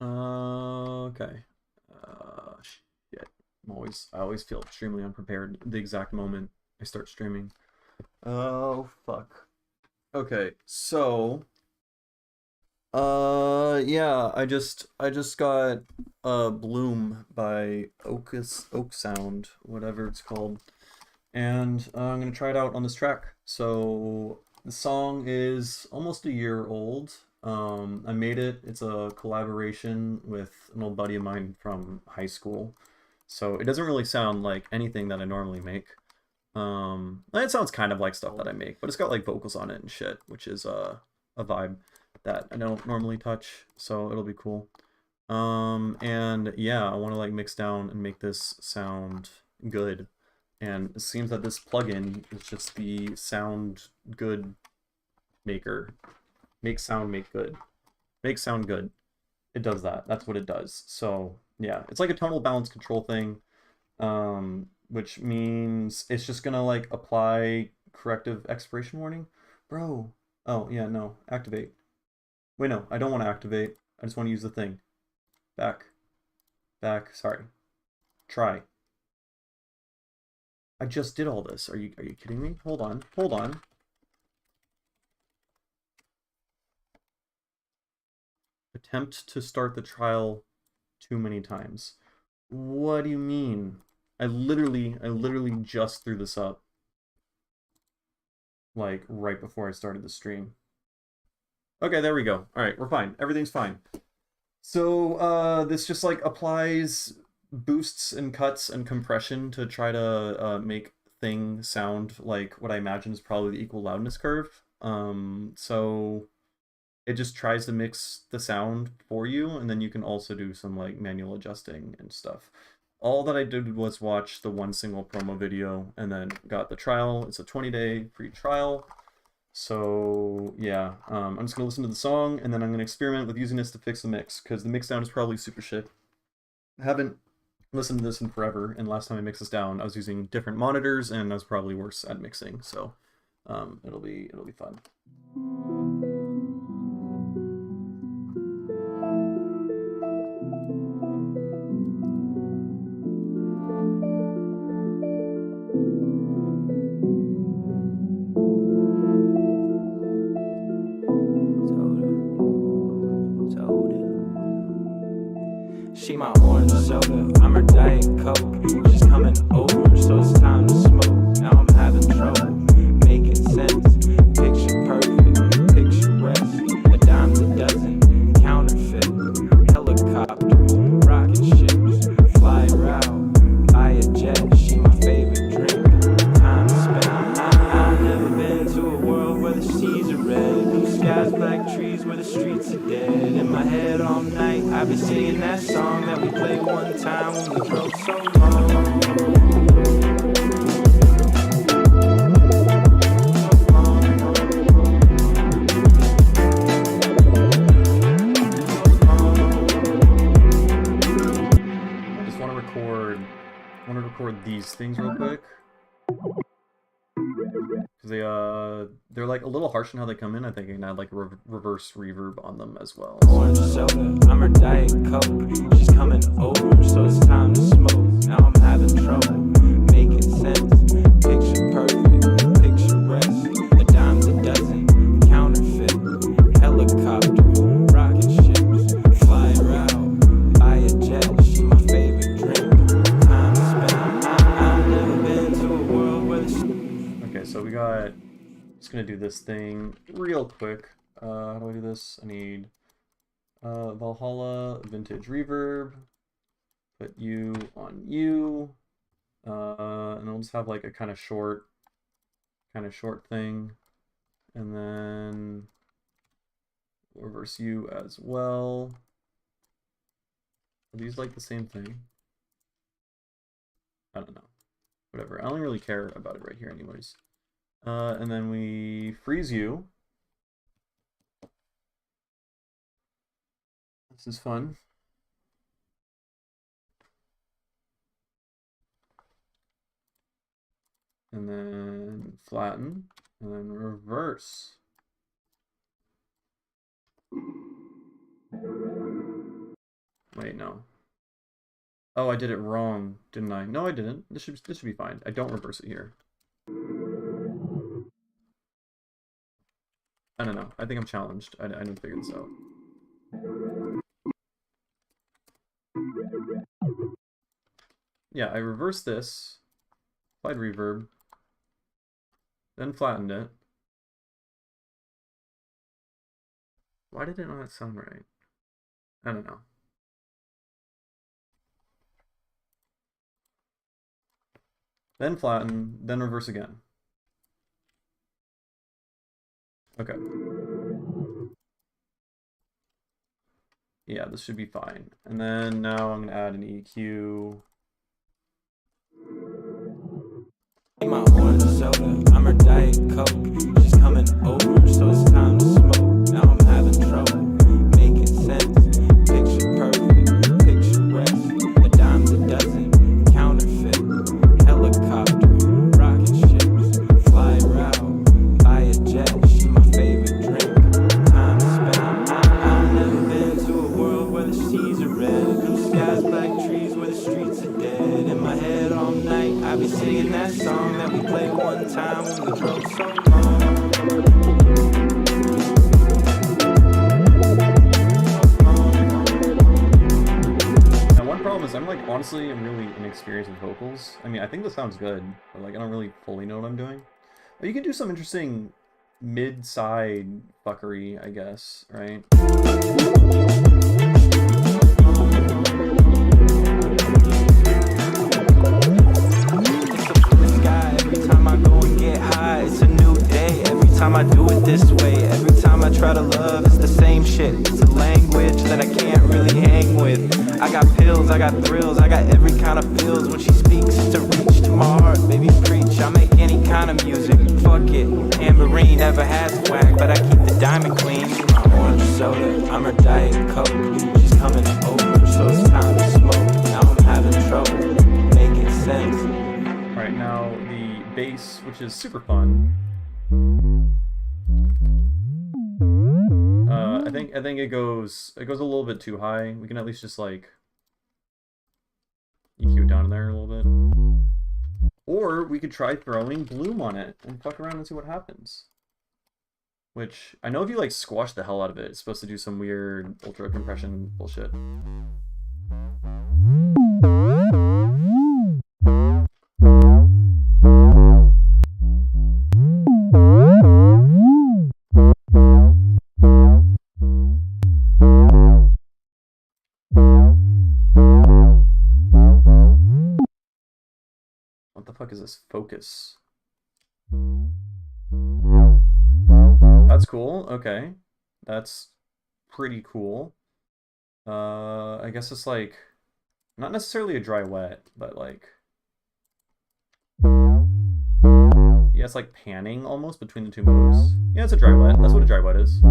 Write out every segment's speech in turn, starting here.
Okay. Shit. I always feel extremely unprepared the exact moment I start streaming. Oh, fuck. Okay, so, yeah, I just got Bloom by Oeksound, whatever it's called. And I'm gonna try it out on this track. So the song is almost a year old. I made it. It's a collaboration with an old buddy of mine from high school. So it doesn't really sound like anything that I normally make. It sounds kind of like stuff that I make, but it's got like vocals on it and shit, which is a vibe that I don't normally touch. So it'll be cool. And yeah, I want to like mix down and make this sound good. And it seems that this plugin is just the sound good maker. Make sound make good. Make sound good. It does that. That's what it does. So yeah, it's like a tonal balance control thing, which means it's just gonna like apply corrective expiration warning. Bro. Oh yeah, no. Activate. Wait, no, I don't want to activate. I just want to use the thing. Back. Back. Sorry. Try. I just did all this. Are you kidding me? Hold on. Hold on. Attempt to start the trial too many times. What do you mean? I literally just threw this up like right before I started the stream. Okay, there we go. All right, we're fine. Everything's fine. So this just like applies boosts and cuts and compression to try to make thing sound like what I imagine is probably the equal loudness curve. So it just tries to mix the sound for you, and then you can also do some like manual adjusting and stuff. All that I did was watch the one single promo video and then got the trial. It's a 20-day free trial. So yeah, I'm just gonna listen to the song and then I'm gonna experiment with using this to fix the mix because the mix down is probably super shit. I haven't listened to this in forever, and last time I mixed this down, I was using different monitors and I was probably worse at mixing. So it'll be fun. She my orange soda, I'm her Diet Coke. She's coming over, so it's time to smoke. Now I'm having trouble making sense. Picture perfect, picturesque. A dime a dozen, counterfeit. Helicopter, rocket ships, fly her out, buy a jet. She my favorite drink. Time spent. I've never been to a world where the seas are red, blue skies, black trees, where the streets are dead. In my head all night, I've been singing that song that we played one time when we drove so long. I just want to record these things real quick because they're like a little harsh in how they come in. I think I can add like a reverse reverb on them as well. Orange soda, I'm her Diet Coke. She's coming over, so it's time to smoke. Now I'm having trouble making sense. Picture perfect, picturesque. A dime a dozen, counterfeit. Helicopter, rocket ships, fly her out, buy a jet. She my favorite drink. Time spent. I've never been to a world where the Okay, so we got. Just gonna do this thing real quick. How do I do this? I need Valhalla vintage reverb. Put you on you, and I'll just have like a kind of short thing, and then reverse you as well. Are these like the same thing? I don't know. Whatever. I don't really care about it right here, anyways. And then we freeze you. This is fun. And then flatten, and then reverse. Wait, no. Oh, I did it wrong, didn't I? No, I didn't. This should be fine. I don't reverse it here. I don't know. I think I'm challenged. I didn't figure this out. Yeah, I reversed this, applied reverb, then flattened it. Why did it not sound right? I don't know. Then flatten, then reverse again. Okay. Yeah, this should be fine. And then now I'm gonna add an EQ. My orange soda, I'm her Diet Coke. She's coming over, so it's time to smoke. Now I'm having trouble making sense. Picture perfect, picturesque. A dime a dozen, counterfeit. Helicopter, rocket ships, fly around, buy a jet. She's my favorite drink. Time spent. I've never been to a world where the seas are red, blue skies, black trees, where the streets are dead. In my head all night, I be singing that song that we played one time when we drove so long. Now one problem is I'm like honestly I'm really inexperienced with vocals. I mean I think this sounds good, but like I don't really fully know what I'm doing. But you can do some interesting mid-side fuckery, I guess, right? It's a new day every time I do it this way. Every time I try to love, it's the same shit. It's a language that I can't really hang with. I got pills, I got thrills, I got every kind of feels. When she speaks, it's a reach to my heart. Baby, preach, I make any kind of music. Fuck it, Tambourine never has whack, but I keep the diamond clean. My orange soda, I'm her Diet Coke. She's coming over, so it's time to smoke. Now I'm having trouble making sense. Alright, now the bass, which is super fun. I think it goes a little bit too high. We can at least just like EQ it down there a little bit. Or we could try throwing bloom on it and fuck around and see what happens. Which I know if you like squash the hell out of it, it's supposed to do some weird ultra compression bullshit. What the fuck is this? Focus. That's cool. Okay. That's pretty cool. I guess it's like not necessarily a dry wet, but like yeah, it's like panning almost between the two modes. Yeah, it's a dry wet. That's what a dry wet is.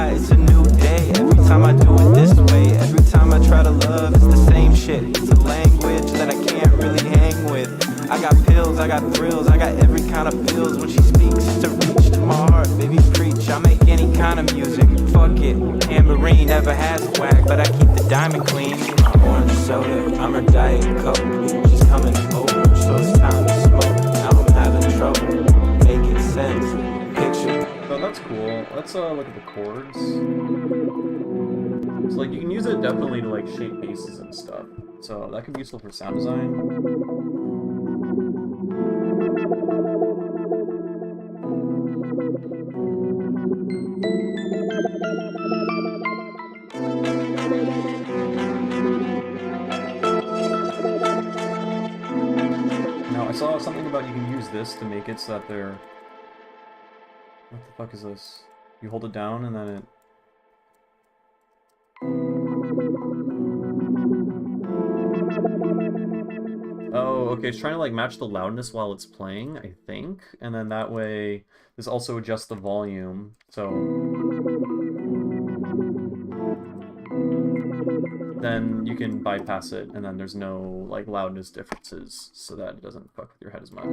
It's a new day every time I do it this way. Every time I try to love, it's the same shit. It's a language that I can't really hang with. I got pills, I got thrills, I got every kind of feels. When she speaks, it's a reach to my heart. Baby, preach, I make any kind of music. Fuck it, Tambourine never has whack, but I keep the diamond clean. My orange soda, I'm her Diet Coke. She's coming over, so it's time to smoke. Now I'm having trouble making sense. Picture. Oh, that's cool. Let's look at the chords. So like you can use it definitely to like shape basses and stuff. So that could be useful for sound design. Now I saw something about you can use this to make it so that they're... What the fuck is this? You hold it down and then it... Oh, okay, it's trying to like match the loudness while it's playing, I think. And then that way, this also adjusts the volume, so... Then you can bypass it, and then there's no like loudness differences, so that it doesn't fuck with your head as much.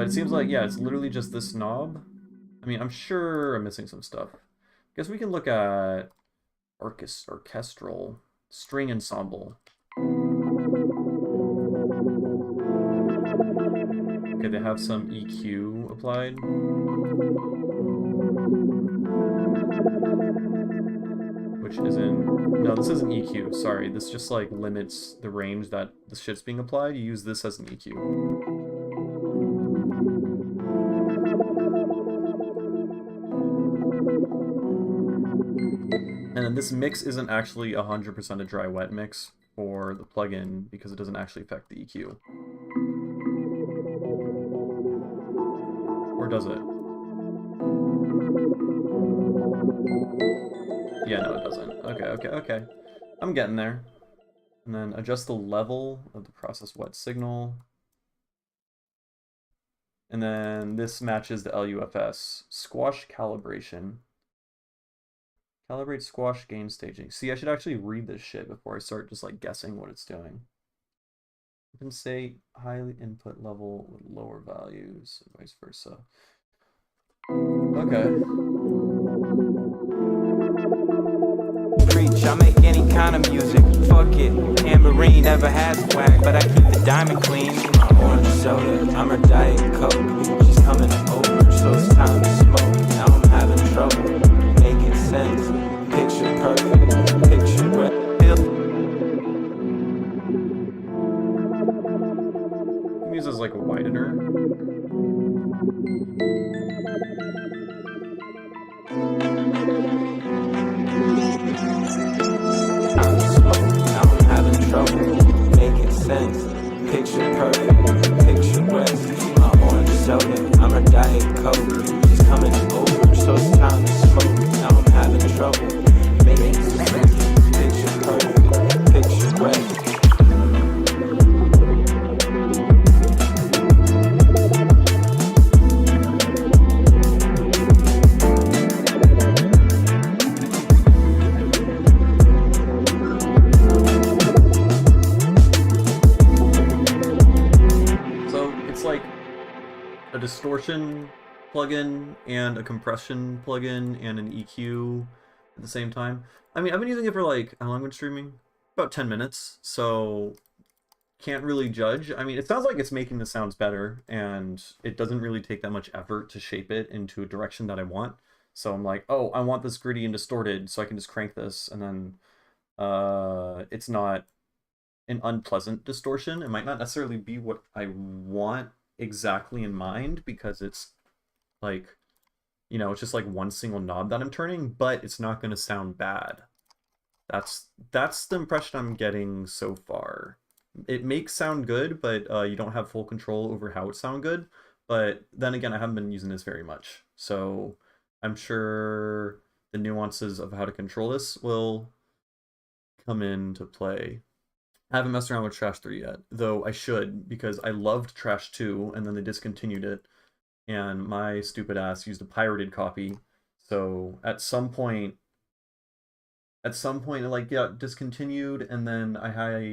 But it seems like, yeah, it's literally just this knob. I mean, I'm sure I'm missing some stuff. Guess we can look at orchestral string ensemble. Okay, they have some EQ applied. Which isn't... No, this isn't EQ, sorry. This just, like, limits the range that the shit's being applied. You use this as an EQ. And then this mix isn't actually 100% a dry-wet mix for the plugin because it doesn't actually affect the EQ. Or does it? Yeah, no, it doesn't. Okay. I'm getting there. And then adjust the level of the process wet signal. And then this matches the LUFS. Squash calibration. Calibrate squash gain staging. See, I should actually read this shit before I start just like guessing what it's doing. Compensate highly input level with lower values, and vice versa. Okay. Preach, I make any kind of music. Fuck it. Tambourine never has whack, but I keep the diamond clean. My orange soda, I'm her Diet Coke. She's coming over, so it's time to smoke. Now I'm having trouble making sense. Picture perfect, picture great. Uses like a widener. Now I'm having trouble making sense. Picture perfect, picture rest. My orange soda, I'm her Diet Coke. She's coming over, so it's time to smoke. Now I'm having trouble making sense. Picture perfect, picture rest. A distortion plugin and a compression plugin and an EQ at the same time. I mean, I've been using it for like, how long have I been streaming? About 10 minutes, so can't really judge. I mean, it sounds like it's making the sounds better, and it doesn't really take that much effort to shape it into a direction that I want. So I'm like, oh, I want this gritty and distorted, so I can just crank this, and then it's not an unpleasant distortion. It might not necessarily be what I want exactly in mind because it's like, you know, it's just like one single knob that I'm turning, but it's not going to sound bad. That's the impression I'm getting so far. It makes sound good, but you don't have full control over how it sound good. But then again, I haven't been using this very much, so I'm sure the nuances of how to control this will come into play. I haven't messed around with Trash 3 yet, though I should, because I loved Trash 2, and then they discontinued it, and my stupid ass used a pirated copy, so at some point it like got discontinued, and then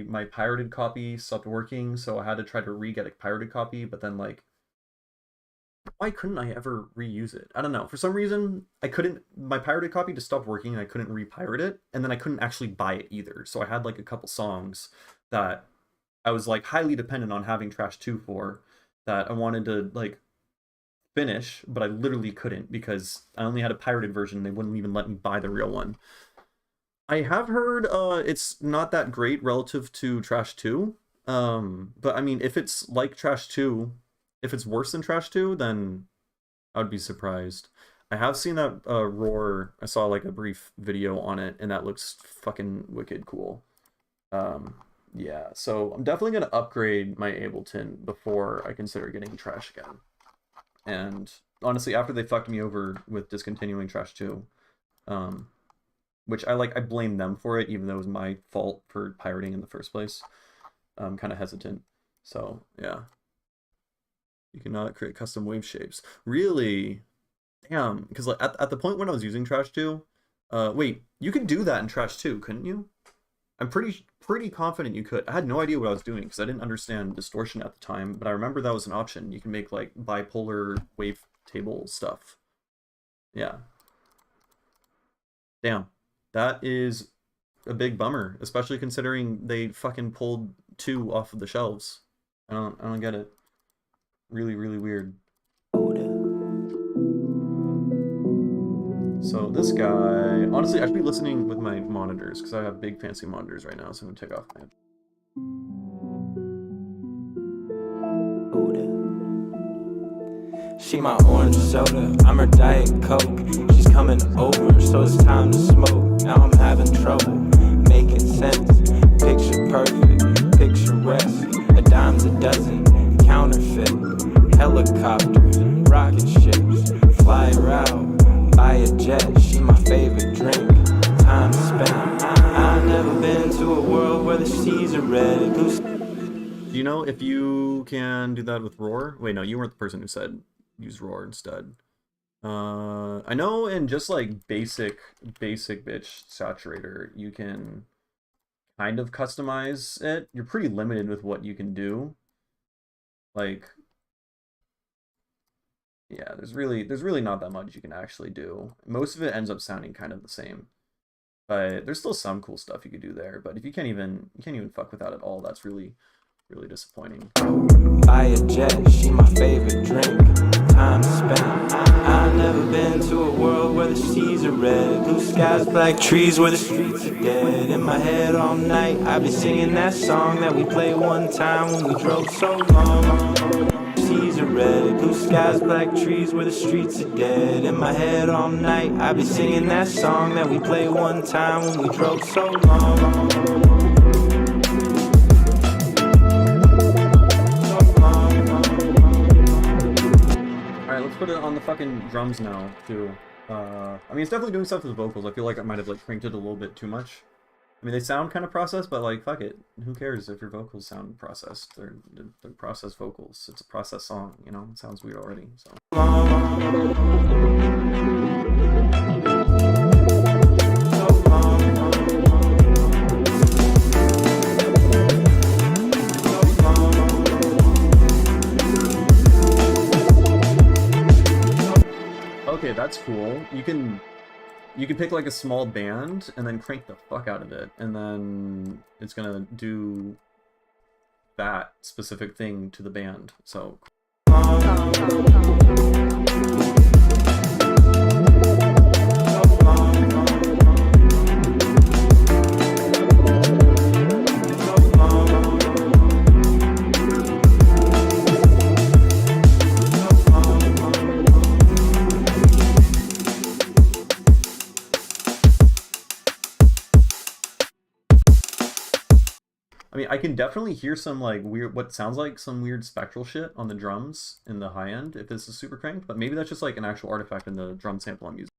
my pirated copy stopped working, so I had to try to re-get a pirated copy, but then like, why couldn't I ever reuse it? I don't know. For some reason, my pirated copy just stopped working and I couldn't re-pirate it, and then I couldn't actually buy it either. So I had like a couple songs that I was like highly dependent on having Trash 2 for, that I wanted to like finish, but I literally couldn't because I only had a pirated version. They wouldn't even let me buy the real one. I have heard it's not that great relative to Trash 2. But I mean, if it's like Trash 2, if it's worse than Trash 2, then I would be surprised. I have seen that Roar. I saw like a brief video on it, and that looks fucking wicked cool. Yeah, so I'm definitely going to upgrade my Ableton before I consider getting Trash again. And honestly, after they fucked me over with discontinuing Trash 2, which I blame them for it, even though it was my fault for pirating in the first place. I'm kind of hesitant. So, yeah. You cannot create custom wave shapes. Really? Damn. Because like, at the point when I was using Trash 2, wait, you could do that in Trash 2, couldn't you? I'm pretty confident you could. I had no idea what I was doing because I didn't understand distortion at the time, but I remember that was an option. You can make like bipolar wavetable stuff. Yeah. Damn. That is a big bummer, especially considering they fucking pulled 2 off of the shelves. I don't get it. Really, really weird. So this guy, honestly, I should be listening with my monitors because I have big fancy monitors right now, so I'm gonna take off my. She my orange soda, I'm her Diet Coke. She's coming over, so it's time to smoke. Now I'm having trouble making sense. Picture perfect, picturesque. A dime's a dozen, counterfeit. Helicopter, rocket ships, fly her out, buy a jet. She my favorite drink, time spent. I've never been to a world where the seas are red. Do you know if you can do that with Roar? Wait, no, you weren't the person who said use Roar instead. I know in just like basic bitch saturator, you can kind of customize it. You're pretty limited with what you can do. Like, yeah, there's really not that much you can actually do. Most of it ends up sounding kind of the same. But there's still some cool stuff you could do there. But if you can't even fuck with that at all, that's really disappointing. Buy a jet, she my favorite drink. Time spent. I've never been to a world where the seas are red. Blue skies, black trees, where the streets are dead. In my head all night, I've been singing that song that we played one time when we drove so long. Seas are red, blue skies, black trees, where the streets are dead. In my head all night, I've been singing that song that we played one time when we drove so long. Let's put it on the fucking drums now, too. I mean, it's definitely doing stuff with vocals. I feel like I might have, like, cranked it a little bit too much. I mean, they sound kind of processed, but, like, fuck it. Who cares if your vocals sound processed? They're processed vocals. It's a processed song, you know? It sounds weird already, so... Okay, that's cool. You can pick like a small band and then crank the fuck out of it, and then it's gonna do that specific thing to the band. So I mean, I can definitely hear some like weird, what sounds like some weird spectral shit on the drums in the high end if this is super cranked, but maybe that's just like an actual artifact in the drum sample I'm using.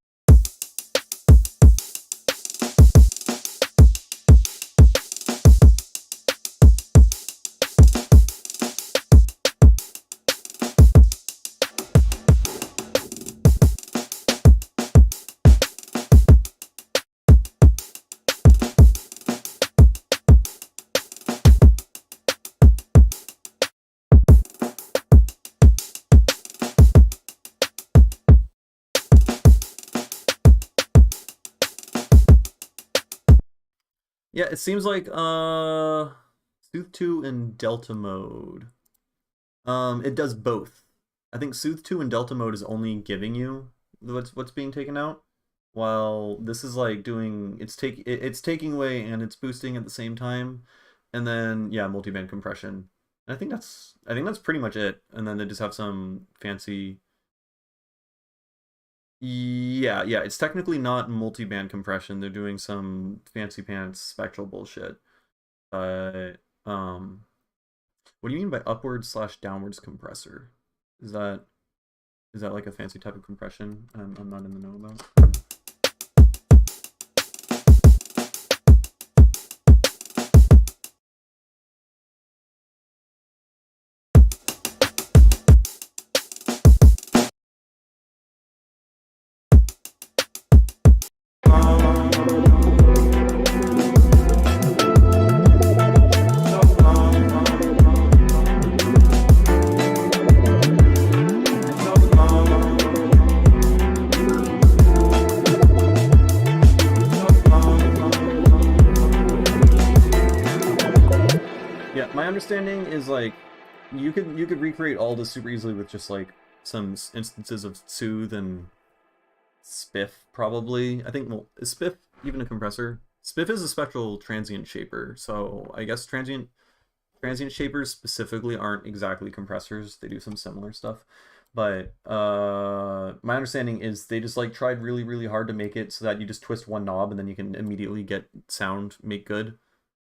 Yeah, it seems like Sooth 2 in Delta mode. It does both. I think Sooth 2 in Delta mode is only giving you what's being taken out, while this is like doing it's taking away and it's boosting at the same time, and then yeah, multiband compression. And I think that's pretty much it. And then they just have some fancy. Yeah, it's technically not multi-band compression. They're doing some fancy pants spectral bullshit. But what do you mean by upwards/downwards compressor? Is that like a fancy type of compression I'm not in the know about? my understanding is like you could recreate all this super easily with just like some instances of soothe and spiff probably. I think, well, is spiff even a compressor? Spiff is a spectral transient shaper, so I guess transient shapers specifically aren't exactly compressors. They do some similar stuff. But my understanding is they just like tried really, really hard to make it so that you just twist one knob and then you can immediately get sound make good.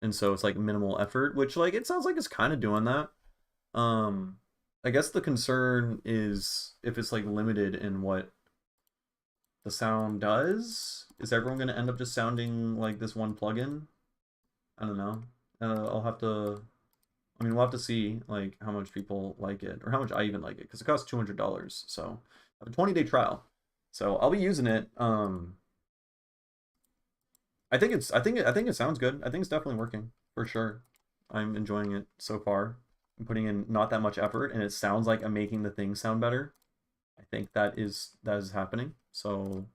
And so it's like minimal effort, which like it sounds like it's kind of doing that. I guess the concern is if it's like limited in what the sound does. Is everyone going to end up just sounding like this one plugin? I don't know. I'll have to. I mean, we'll have to see like how much people like it or how much I even like it because it costs $200. So I have a 20-day trial. So I'll be using it. I think it sounds good. I think it's definitely working for sure. I'm enjoying it so far. I'm putting in not that much effort, and it sounds like I'm making the thing sound better. I think that is happening. So.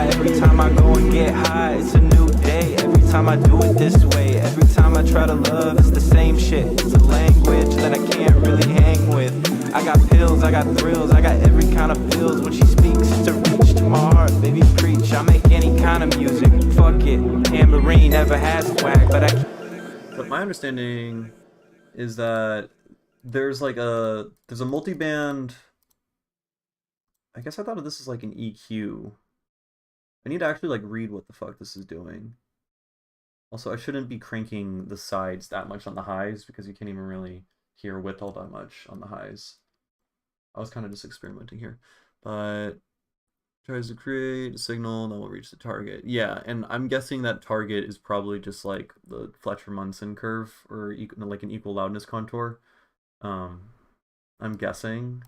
Every time I go and get high, it's a new day. Every time I do it this way, every time I try to love, it's the same shit. It's a language that I can't really hang with. I got pills, I got thrills, I got every kind of feels. When she speaks, it's a reach to my heart, baby, preach. I make any kind of music, fuck it. Tambourine never has whack, but But my understanding is that there's a multi-band. I guess I thought of this as like an EQ. I need to actually like read what the fuck this is doing. Also, I shouldn't be cranking the sides that much on the highs because you can't even really hear width all that much on the highs. I was kind of just experimenting here. But tries to create a signal that will reach the target. Yeah, and I'm guessing that target is probably just like the Fletcher-Munson curve or like an equal loudness contour. I'm guessing.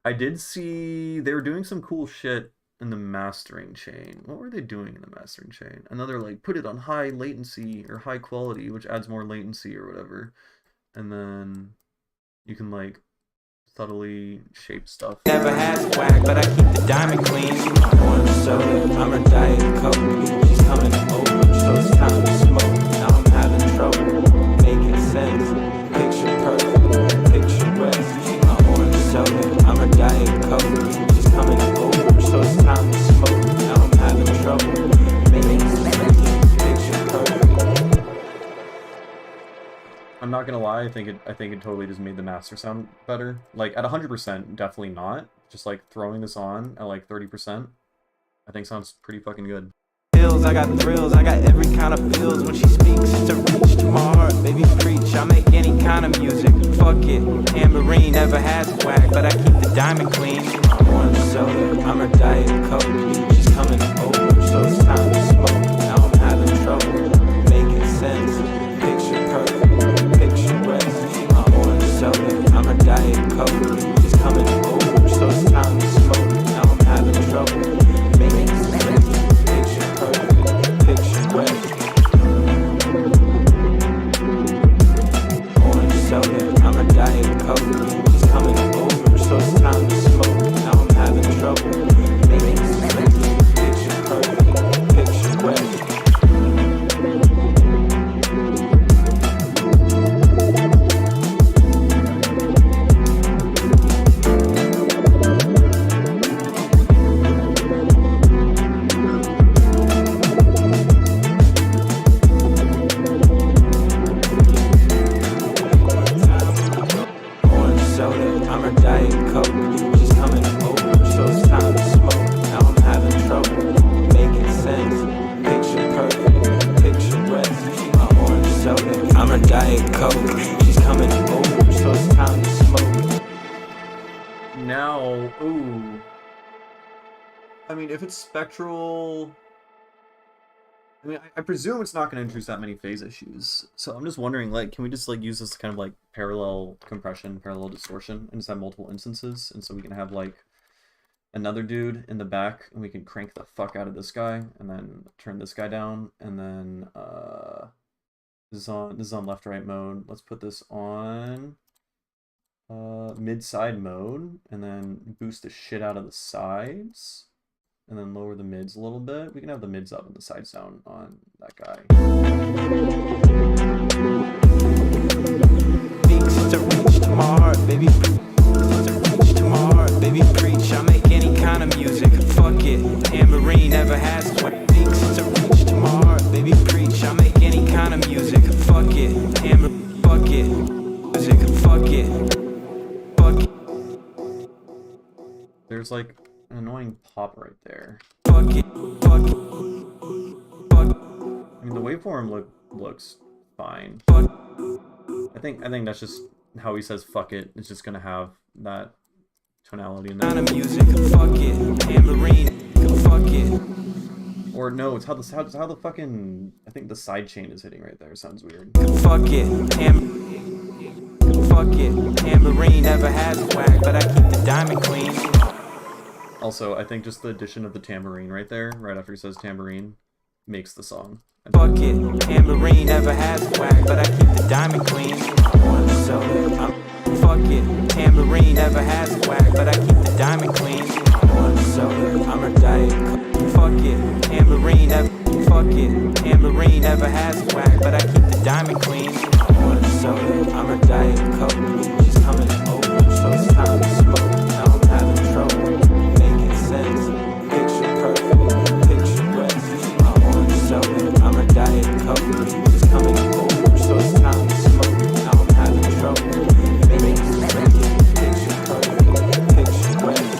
I did see they were doing some cool shit in the mastering chain. What were they doing in the mastering chain? Another like put it on high latency or high quality, which adds more latency or whatever. And then you can like subtly shape stuff. Never has whack, but I keep the diamond clean. My orange soda, I'm her diet coke. She's coming over, so it's time to smoke. Now I'm having trouble making sense. Picture perfect, picture rest. My orange soda, I'm her diet coke. She's coming over, so it's time to smoke. Now I'm having trouble making sense. Picture perfect. I'm not gonna lie, I think it totally just made the master sound better. Like at 100%, definitely not. Just like throwing this on at like 30%, I think sounds pretty fucking good. I got thrills, I got every kind of feels. When she speaks, it's a reach to my heart, baby, preach. I make any kind of music, fuck it. Tambourine never has whack, but I keep the diamond clean. My orange soda, I'm her diet coke. She's coming over, so it's time to smoke. Now I'm having trouble making sense. Picture perfect, picture rest. My orange soda, I'm her diet coke. She's coming over, so it's time to smoke. Now I'm having trouble making sense. Picture perfect, picture rest. Orange soda, I'm her diet coke. She's coming over, so it's time to smoke. Now I'm having trouble making sense. Picture perfect, picture rest. If it's spectral, I mean, I presume it's not going to introduce that many phase issues. So I'm just wondering, like, can we just like use this kind of like parallel compression, parallel distortion, and just have multiple instances, and so we can have like another dude in the back, and we can crank the fuck out of this guy, and then turn this guy down, and then this is on left right mode. Let's put this on mid side mode, and then boost the shit out of the sides, and then lower the mids a little bit. We can have the mids up and the sides down on that guy. Beats to reach to my heart, baby. To reach to my heart, baby. Preach. I make any kind of music. Fuck it. Tambourine never has to. Beats to reach to my heart, baby. Preach. I make any kind of music. Fuck it. Fuck it. Music. Fuck it. Fuck it. There's like an annoying pop right there. Fuck it. Fuck it. Fuck it. I mean, the waveform looks fine. Fuck. I think that's just how he says "fuck it." It's just gonna have that tonality in there. Kind of music. Fuck it. Tambourine. Fuck it. Or no, it's how the fucking, I think the side chain is hitting right there. It sounds weird. Fuck it. Fuck it. Tambourine never has a whack, but I keep the diamond clean. Also, I think just the addition of the tambourine right there, right after he says tambourine, makes the song. Fuck it. Tambourine never has a whack, but I keep the diamond clean. So fuck it. Tambourine never has a whack, but I keep the diamond clean. So I'm her diet. Fuck it. Tambourine never. Fuck it. Tambourine never has a whack, but I keep the diamond clean. So I'm her diet coke. She's coming over, so it's time to smoke. Now I'm having trouble making sense. Picture perfect. Picture breath. My orange soda. I'm her diet coke. She's coming over, so it's time to smoke. Now I'm having trouble making sense. Picture perfect. Picture breath.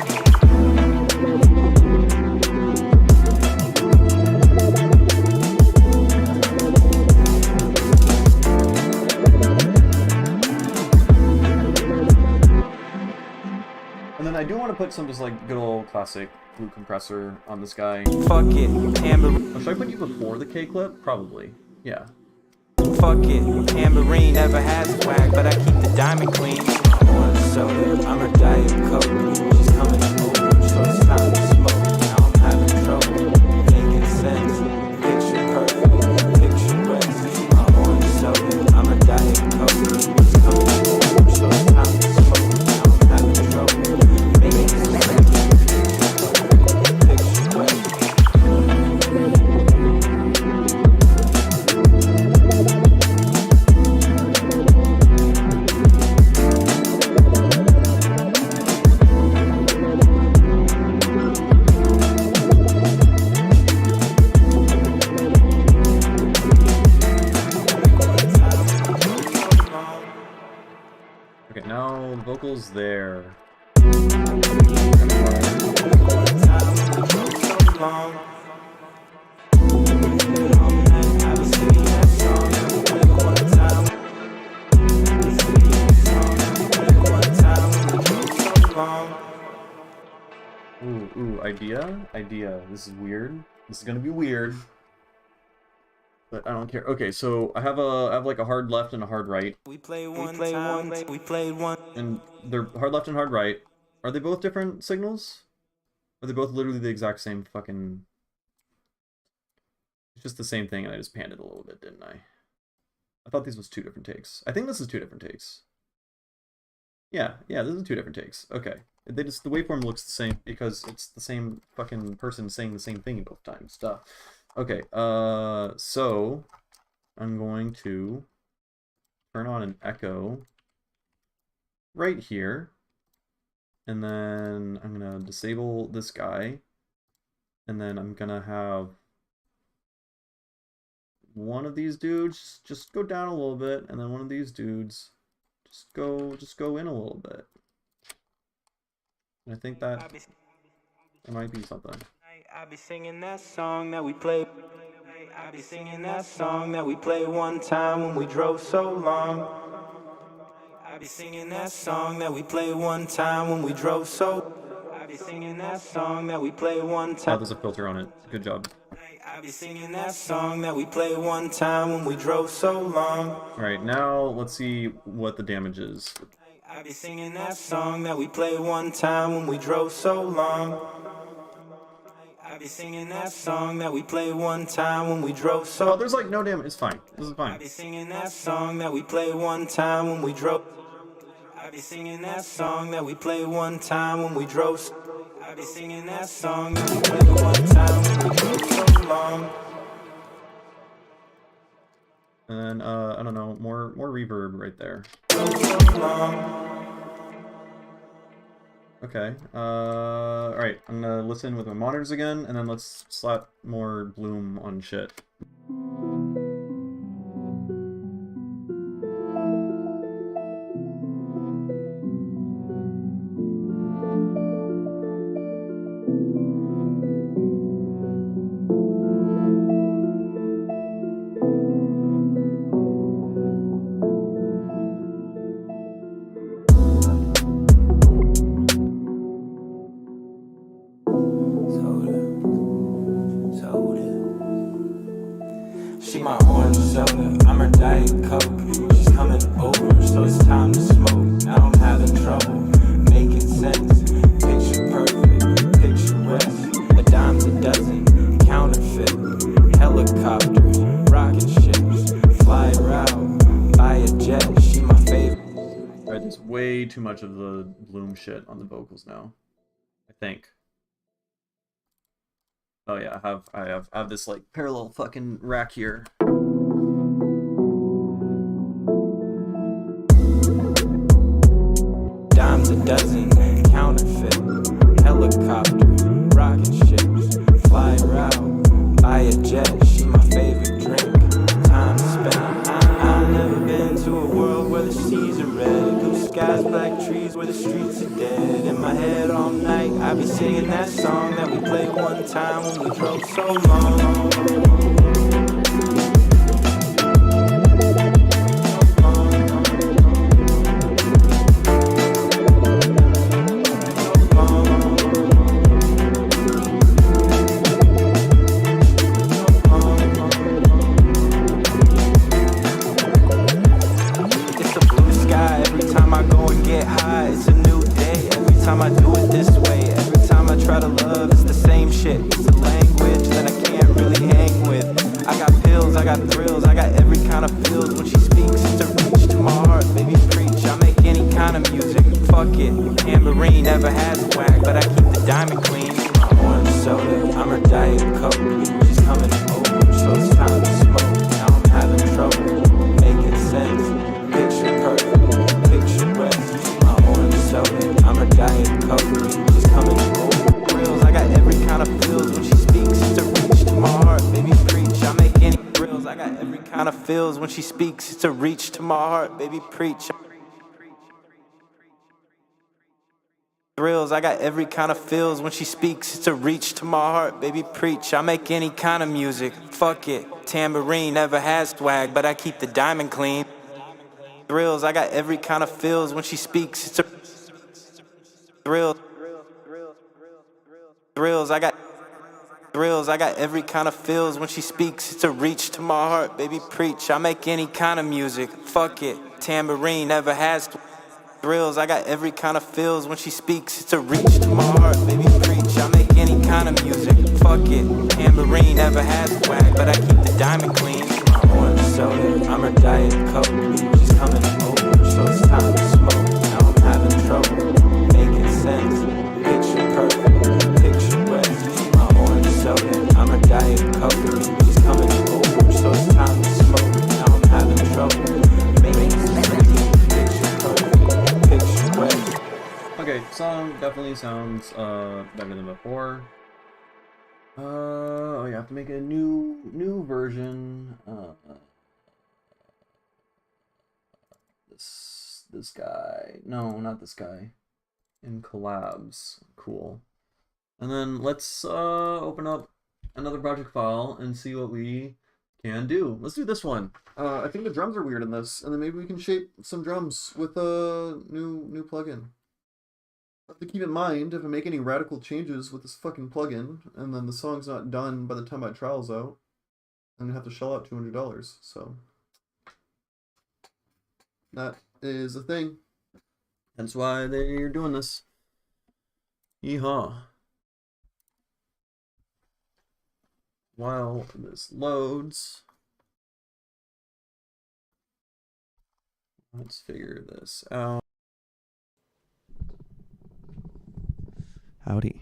And then I do want to put some just like good old classic blue compressor on this guy. Fuck it. Tambourine. Oh, should I put you before the K clip? Probably. Yeah. Fuck it. Tambourine never has a whack, but I keep the diamond clean. So I'm her diet coke. She's coming over, so it's time to smoke. Now I'm having trouble making sense. Picture perfect. Picture breath. My orange soda. I'm her diet coke. She's coming over, so it's time to smoke. Now I'm having trouble making sense. Picture breath. Okay, now the vocals there. Ooh, idea. This is weird. This is gonna be weird. But I don't care. Okay, so I have like a hard left and a hard right. We played one. And they're hard left and hard right. Are they both different signals? Are they both literally the exact same fucking... It's just the same thing and I just panned it a little bit, didn't I? I thought these was 2 different takes. I think this is 2 different takes. Yeah, this is 2 different takes. Okay. The waveform looks the same because it's the same fucking person saying the same thing both times. Duh. Okay, so I'm going to turn on an echo right here, and then I'm gonna disable this guy, and then I'm gonna have one of these dudes just go down a little bit, and then one of these dudes just go in a little bit. And I think that might be something. I be singing that song that we played. I be singing that song that we played one time when we drove so long. I be singing that song that we played one time when we drove so. I be singing that song that we played one time. Oh, there's a filter on it. Good job. I be singing that song that we played one time when we drove so long. All right, now let's see what the damage is. I be singing that song that we played one time when we drove so long. I be singing that song that we played one time when we drove so. Oh, there's like no damage. It's fine. This is fine. I be singing that song that we played one time when we drove. I be singing that song that we played one time when we drove. I be singing that song that we played one time when we drove so long. And then I don't know, more reverb right there. Okay. Alright, I'm gonna listen with my monitors again, and then let's slap more bloom on shit. She my orange soda, I'm her Diet Coke. She's coming over, so it's time to smoke. Now I'm having trouble making sense. Picture perfect, picturesque. A dime's a dozen, counterfeit. Helicopters, rocket ships, fly around, buy a jet. She my favorite. Alright, there's way too much of the bloom shit on the vocals now, I think. Oh yeah, I have this like parallel fucking rack here. Dimes a dozen, counterfeit. Helicopter, rocket ships, fly around, buy a jet. She my favorite drink. Time spent. I've never been to a world where the seas are red, blue skies, black trees, where the streets are dead. In my head all night, I be singing that song that we played one time when we drove so long. I do it this way. Every time I try to love, it's the same shit. It's a language that I can't really hang with. I got pills, I got thrills, I got every kind of feels. When she speaks, it's a reach to my heart. Baby, preach, I make any kind of music. Fuck it, tambourine never has whack, but I keep the diamond clean. My orange soda, I'm her Diet Coke. She's coming over, so it's time to smoke. Now I'm having trouble making sense. Picture perfect, picturesque. My orange soda, I'm her Diet Coke. She's coming over grills. I got every kind of feels. When she speaks, it's a reach to my heart. Baby, preach, I make any grills. I got every kind of feels. When she speaks, it's a reach to my heart. Baby, preach. Thrills, I got every kind of feels. When she speaks, it's a reach to my heart. Baby, preach, I make any kind of music. Fuck it, tambourine never has swag, but I keep the diamond clean. Thrills, I got every kind of feels. When she speaks, it's a thrills. Thrills, I got every kind of feels. When she speaks, it's a reach to my heart. Baby, preach, I make any kind of music. Fuck it, tambourine never has thrills, I got every kind of feels. When she speaks, it's a reach to my heart. Baby, preach, I make any kind of music. Fuck it, tambourine never has swag, but I keep the diamond clean. My orange soda, I'm her Diet Coke. She's coming over, so it's time to smoke. Now I'm having trouble making sense. Picture perfect, picturesque. My orange soda, I'm her Diet Coke. She's coming over, so it's time to smoke. Now I'm having trouble making sense. Okay, song definitely sounds better than before. Oh, you have to make a new version. This guy. No, not this guy. In collabs. Cool. And then let's open up another project file and see what we can do. Let's do this one. I think the drums are weird in this, and then maybe we can shape some drums with a new plugin. Have to keep in mind, if I make any radical changes with this fucking plugin, and then the song's not done by the time my trial's out, I'm gonna have to shell out $200. So that is a thing. That's why they're doing this. Yeehaw. While this loads, let's figure this out. Howdy.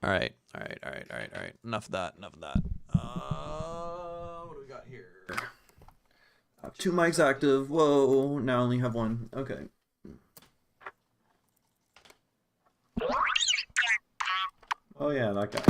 All right. Enough of that. What do we got here? I have 2 mics active. Whoa, now I only have 1. Okay. Oh yeah, that guy.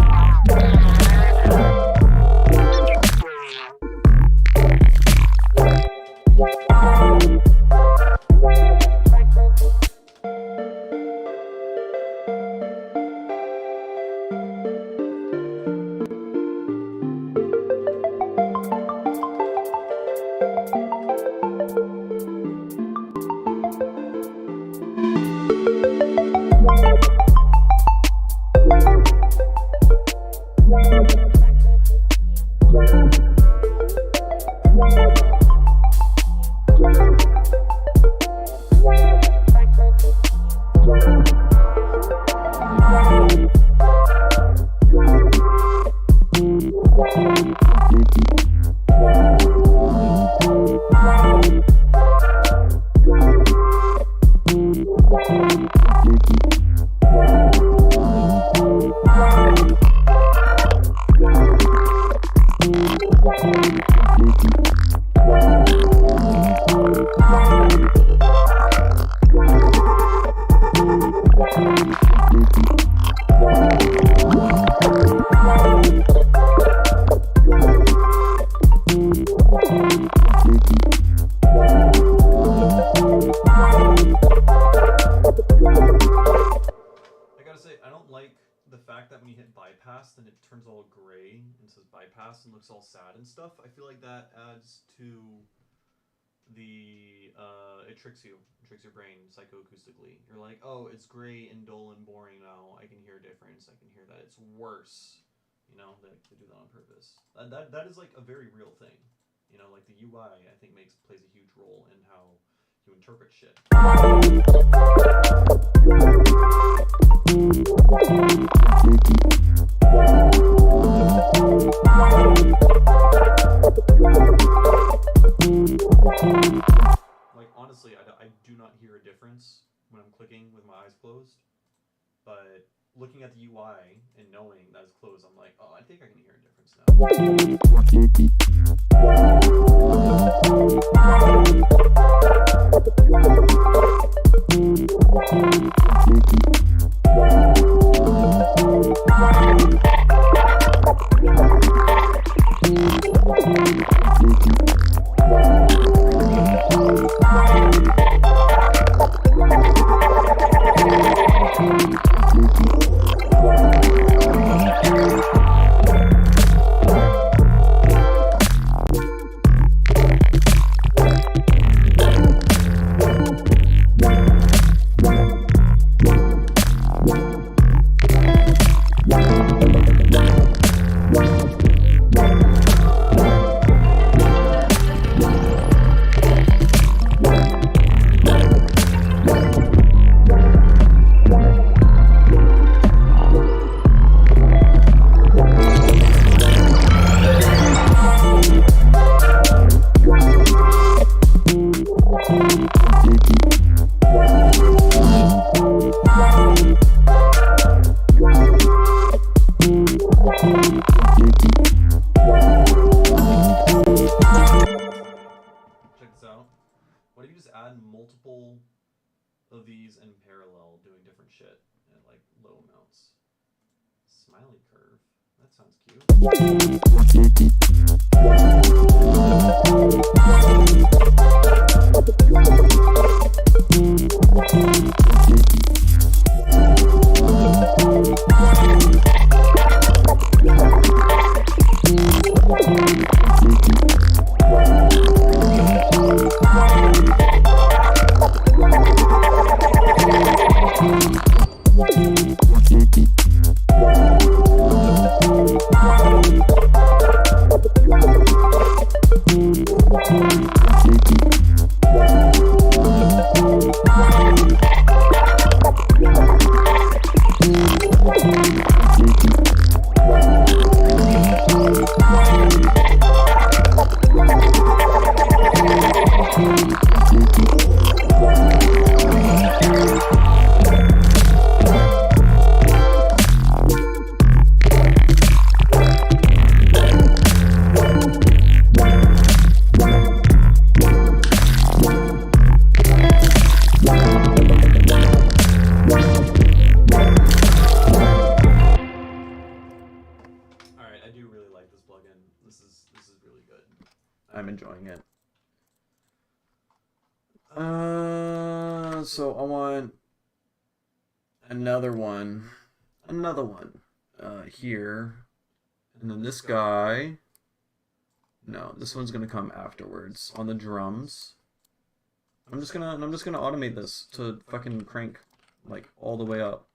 Then it turns all gray and says bypass and looks all sad and stuff. I feel like that adds to the it tricks your brain psychoacoustically. You're like, oh, it's gray and dull and boring now. I can hear a difference. I can hear that it's worse. You know, they do that on purpose. That is like a very real thing. You know, like the UI I think plays a huge role in how you interpret shit. Like honestly, I do not hear a difference when I'm clicking with my eyes closed, but looking at the UI and knowing that it's closed, I'm like, oh, I think I can hear a difference multiple of these in parallel doing different shit at like low amounts. Smiley curve. That sounds I'm enjoying it. So I want another one here, and then this guy. No, this one's gonna come afterwards on the drums. I'm just gonna automate this to fucking crank like all the way up.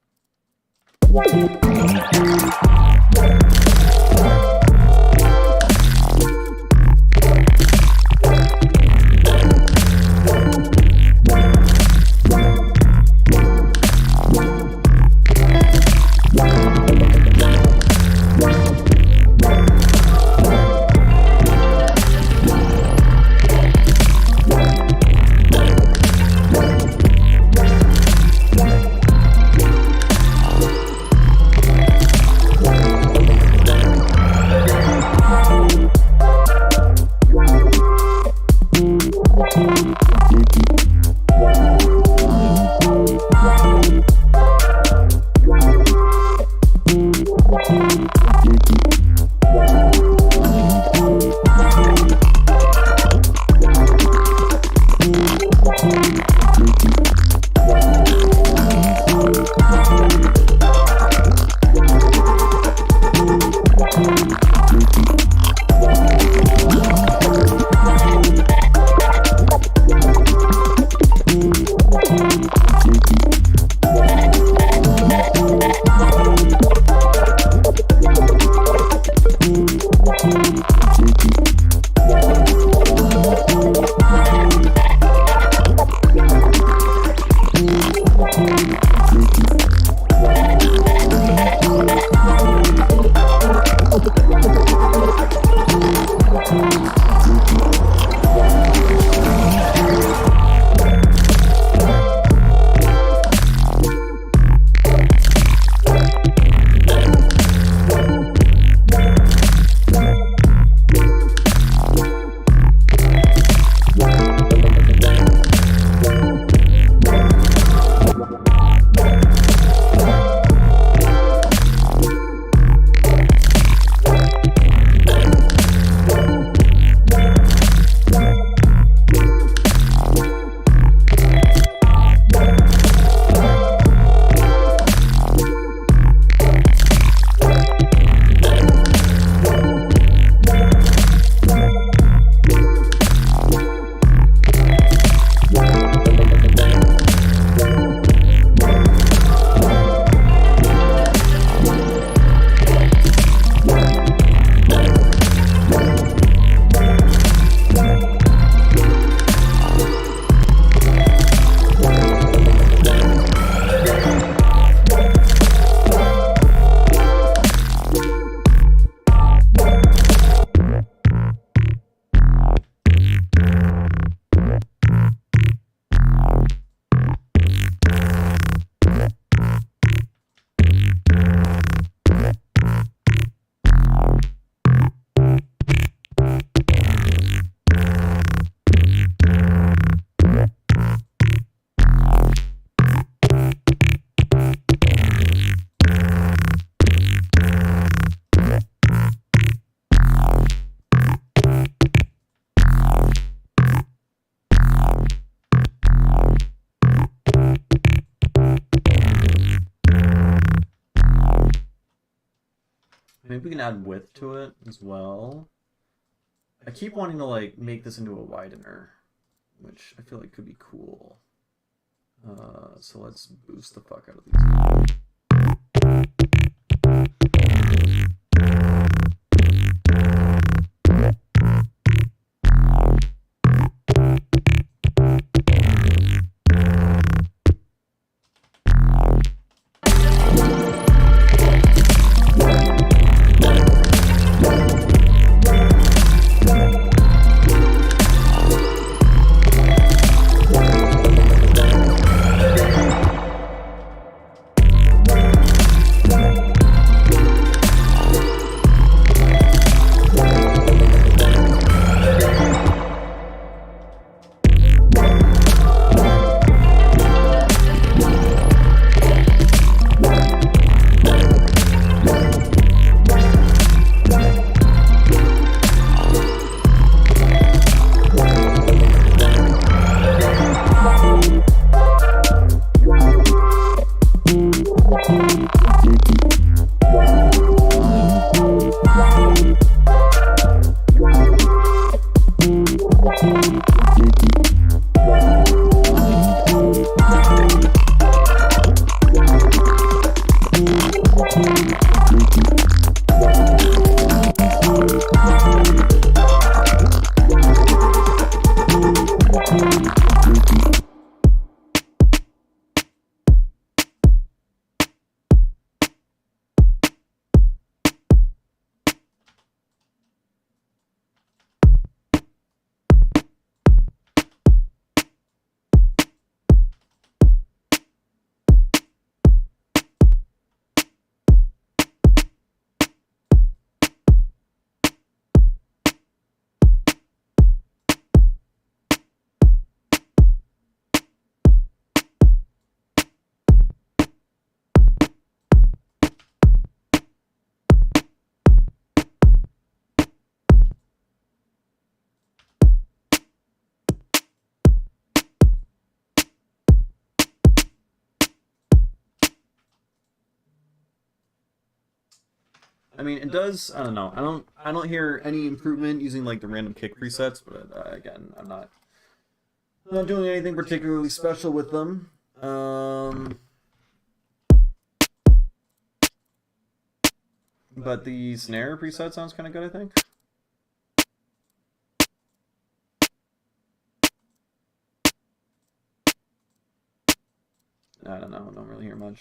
Maybe we can add width to it as well. I keep wanting to like make this into a widener, which I feel like could be cool. So let's boost the fuck out of these. I mean, it does. I don't know. I don't hear any improvement using like the random kick presets, but again, I'm not doing anything particularly special with them. But the snare preset sounds kind of good, I think. I don't know. I don't really hear much.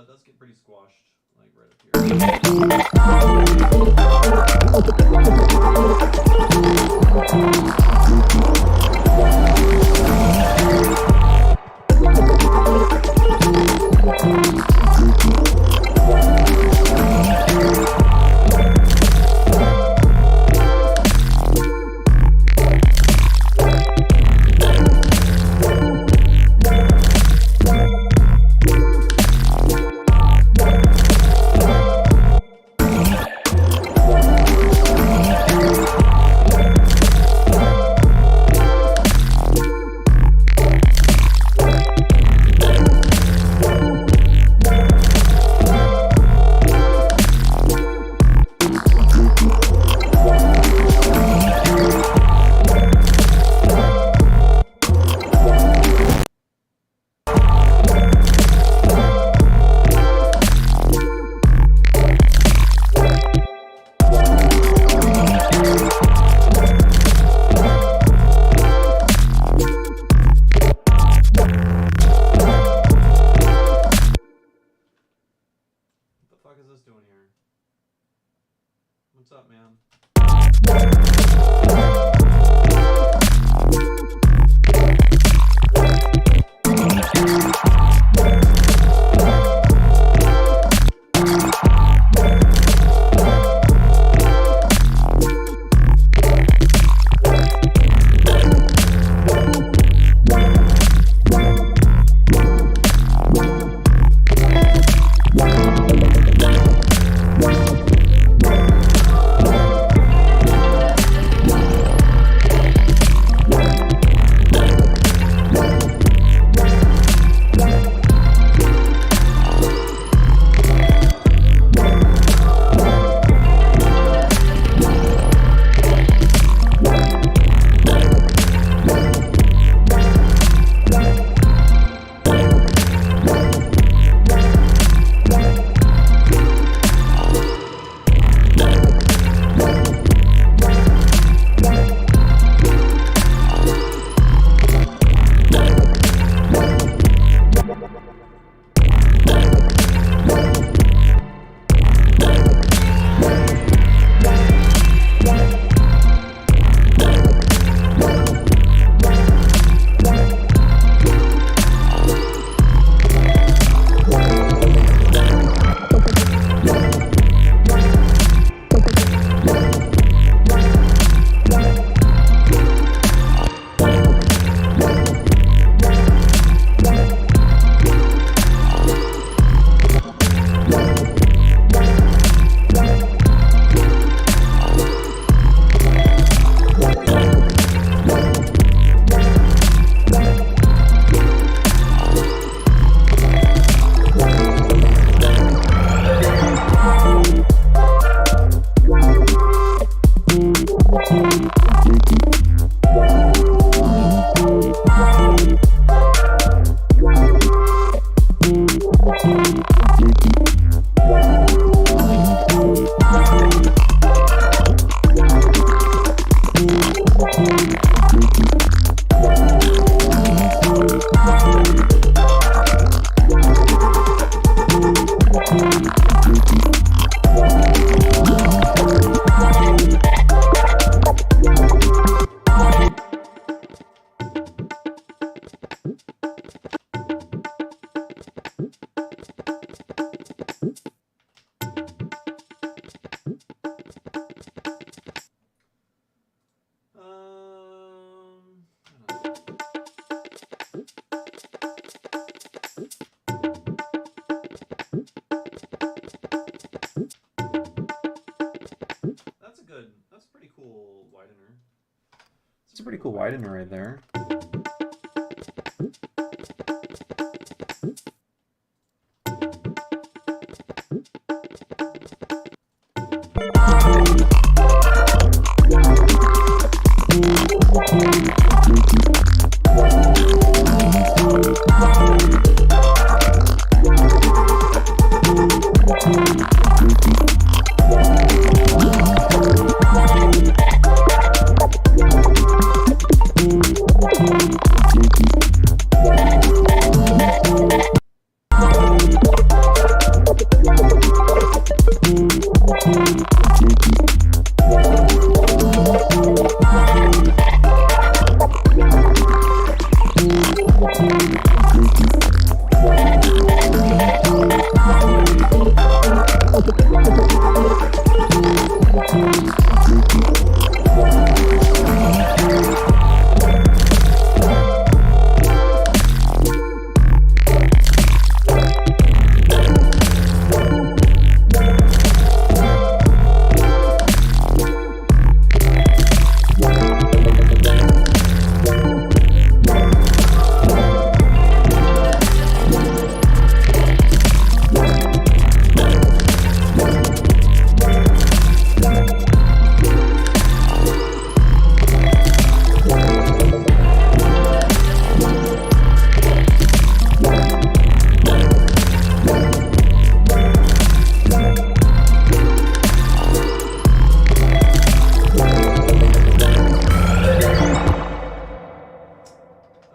Does get pretty squashed, like right up here. What's up, man? That's a pretty cool widener. It's a pretty cool widener right there.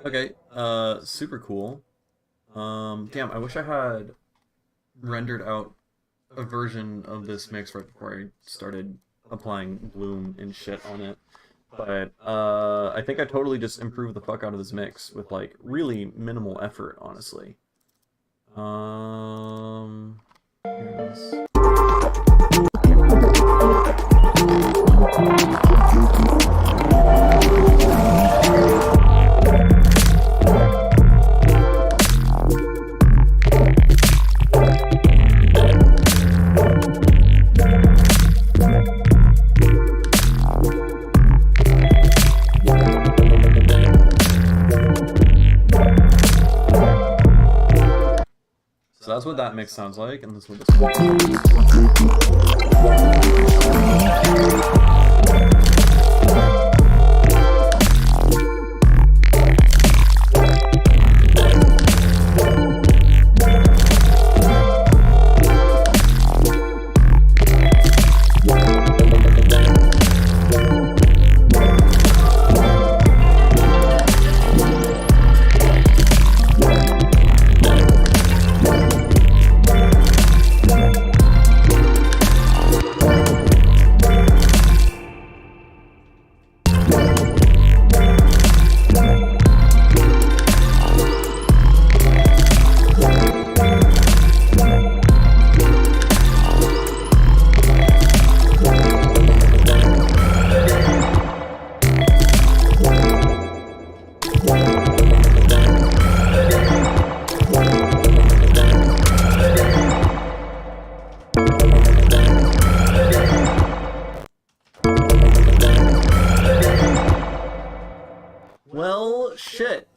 Okay, super cool. Damn, I wish I had rendered out a version of this mix right before I started applying bloom and shit on it. But I think I totally just improved the fuck out of this mix with like really minimal effort, honestly. Here it is. So that's what that mix sounds like, and that's what this one Well, shit.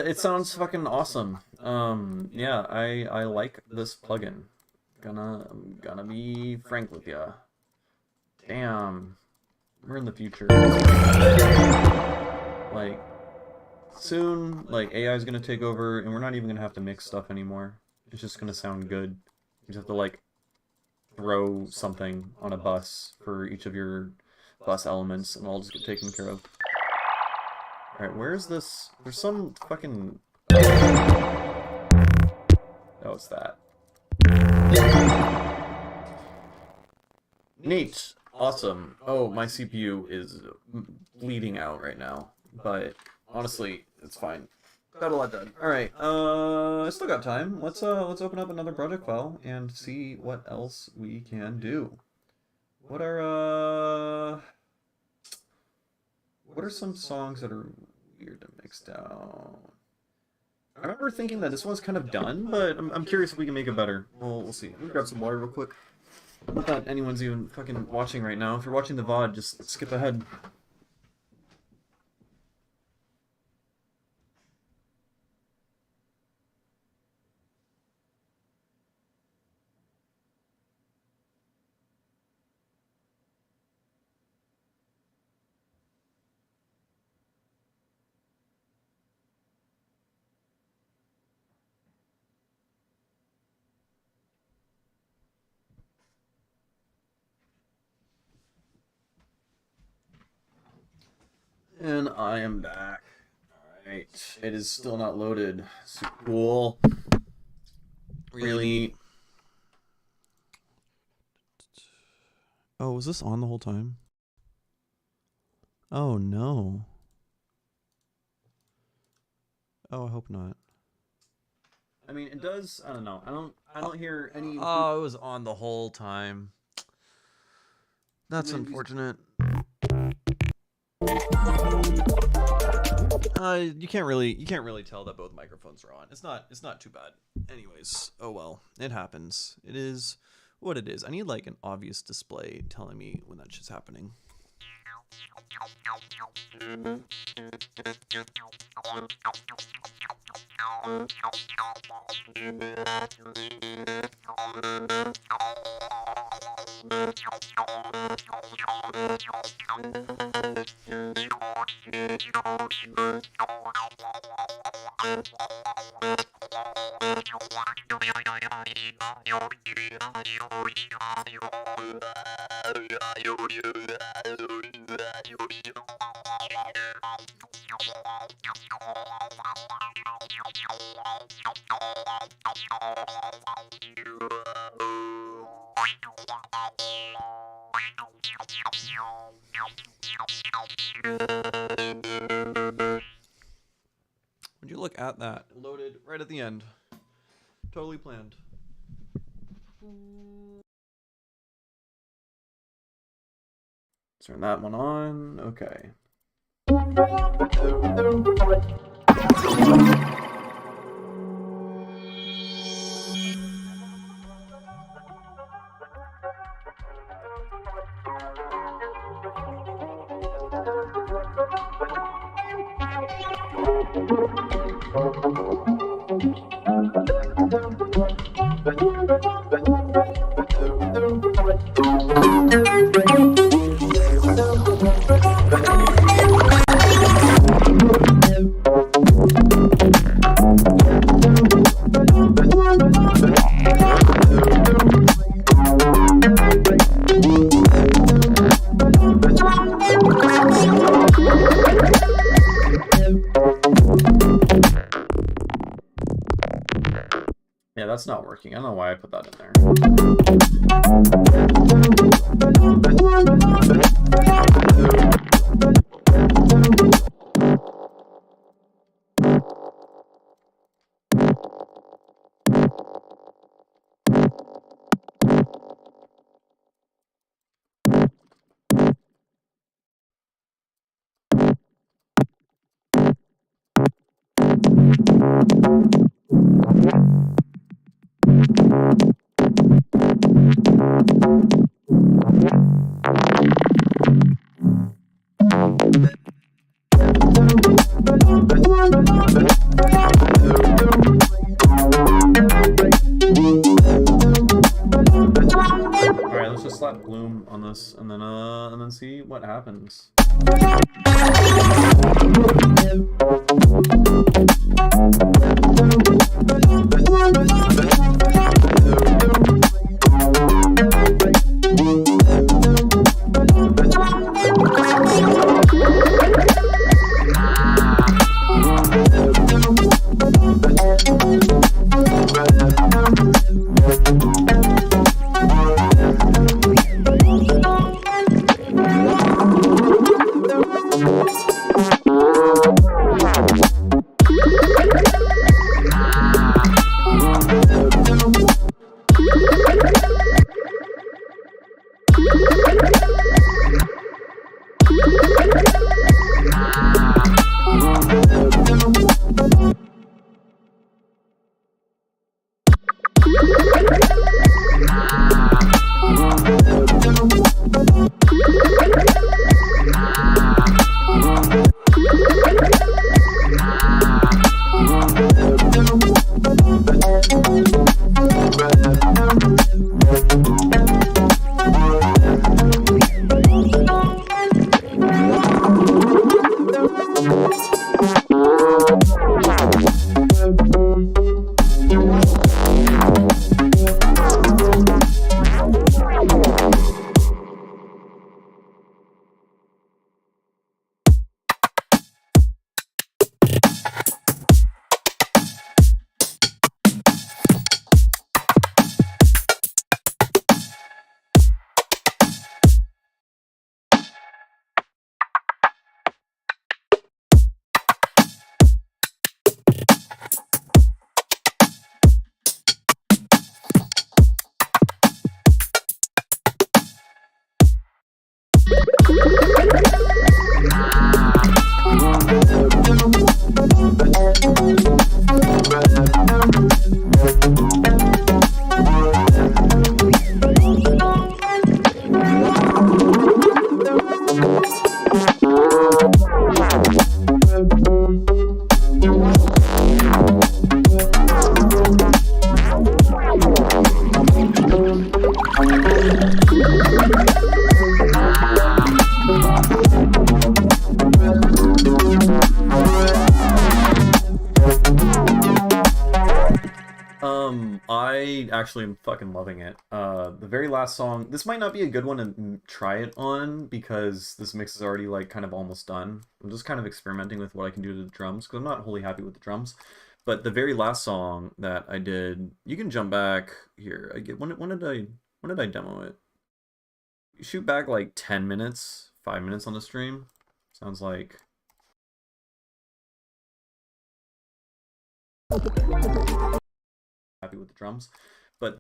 It sounds fucking awesome. Yeah, I like this plugin. I'm gonna be frank with ya. Damn, we're in the future. Like, soon, like AI is gonna take over, and we're not even gonna have to mix stuff anymore. It's just gonna sound good. You just have to like throw something on a bus for each of your bus elements, and it'll just get taken care of. Alright, where's this? There's some fucking... Oh, it's that. Neat. Awesome. Oh, my CPU is bleeding out right now. But, honestly, it's fine. Got a lot done. Alright, I still got time. Let's open up another project file and see what else we can do. What are some songs that are weird to mix down? I remember thinking that this one's kind of done, but I'm curious if we can make it better. We'll see. Let me grab some water real quick. Not that anyone's even fucking watching right now. If you're watching the VOD, just skip ahead. And I am back. Alright. It is still not loaded. Super cool. Really? Oh, was this on the whole time? Oh no. Oh, I hope not. I mean, it does. I don't know. I don't hear any. Oh, it was on the whole time. That's unfortunate. You can't really tell that both microphones are on. It's not too bad. Anyways, oh well, it happens. It is what it is. I need like an obvious display telling me when that shit's happening. Would you look at that? Loaded right at the end. Totally planned. Turn that one on. Okay. Yeah, that's not working. I don't know why I put that in there. Alright, let's just slap Bloom on this and then see what happens. I actually am fucking loving it. The very last song, this might not be a good one to try it on because this mix is already like kind of almost done. I'm just kind of experimenting with what I can do to the drums because I'm not wholly happy with the drums. But the very last song that I did, you can jump back here. When did I demo it? shoot back like 10 minutes, 5 minutes on the stream. Sounds like happy with the drums, but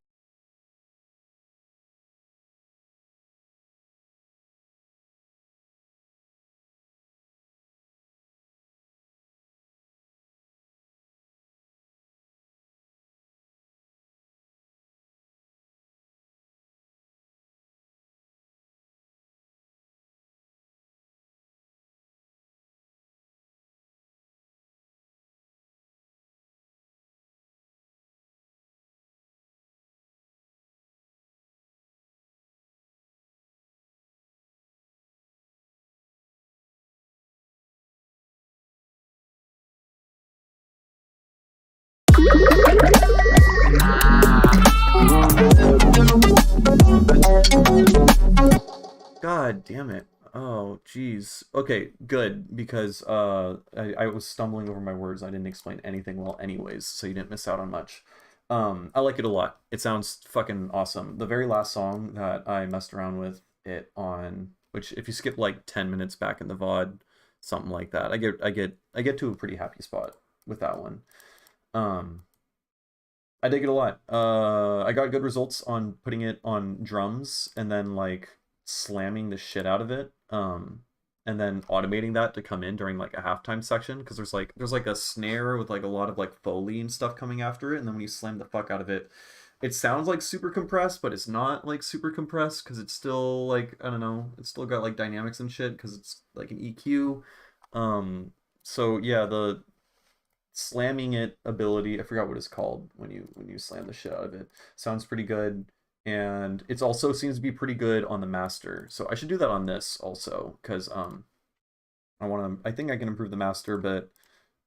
God damn it. Oh, jeez. Okay, good, because I was stumbling over my words. I didn't explain anything well anyways, so you didn't miss out on much. I like it a lot. It sounds fucking awesome. The very last song that I messed around with it on, which if you skip like 10 minutes back in the VOD, something like that, I get to a pretty happy spot with that one. I dig it a lot. I got good results on putting it on drums and then like slamming the shit out of it. And then automating that to come in during like a halftime section because there's like a snare with like a lot of like Foley and stuff coming after it, and then when you slam the fuck out of it, it sounds like super compressed, but it's not like super compressed because it's still like I don't know, it's still got like dynamics and shit because it's like an EQ. So yeah, the slamming it ability, I forgot what it's called when you slam the shit out of it, sounds pretty good. And it's also seems to be pretty good on the master, so I should do that on this also because I think I can improve the master, but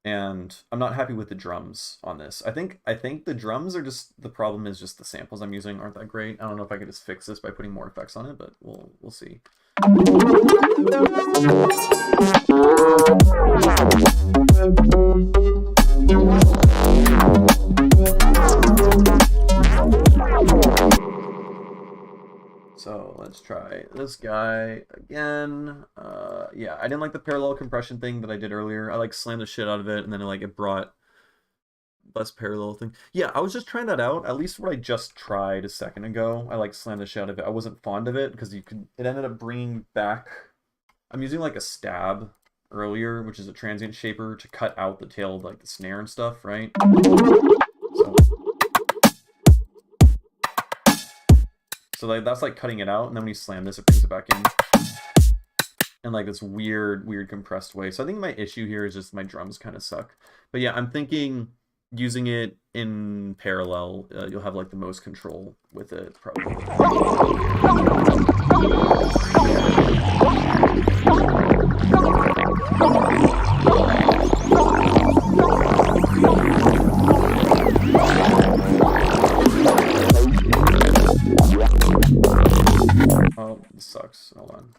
and I'm not happy with the drums on this. I think the drums are just, the problem is just the samples I'm using aren't that great. I don't know if I could just fix this by putting more effects on it, but we'll see. So let's try this guy again. Yeah, I didn't like the parallel compression thing that I did earlier. I like slammed the shit out of it, and then it brought less parallel thing. Yeah, I was just trying that out. At least what I just tried a second ago, I like slammed the shit out of it. I wasn't fond of it because it ended up bringing back. I'm using like a stab earlier, which is a transient shaper to cut out the tail of like the snare and stuff, right? So like that's like cutting it out, and then when you slam this, it brings it back in like this weird compressed way. So I think my issue here is just my drums kind of suck. But yeah, I'm thinking using it in parallel, you'll have like the most control with it probably. Oh, this sucks. Hold on.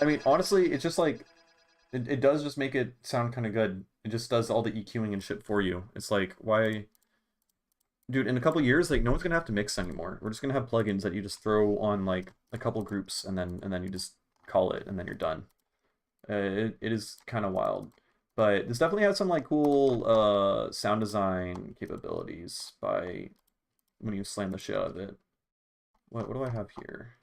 I mean, honestly, it's just like it does just make it sound kind of good. It just does all the EQing and shit for you. It's like, why, dude, in a couple years, like no one's gonna have to mix anymore. We're just gonna have plugins that you just throw on like a couple groups and then you just call it and then you're done. It is kind of wild. But this definitely has some like cool sound design capabilities by when you slam the shit out of it. what do I have here?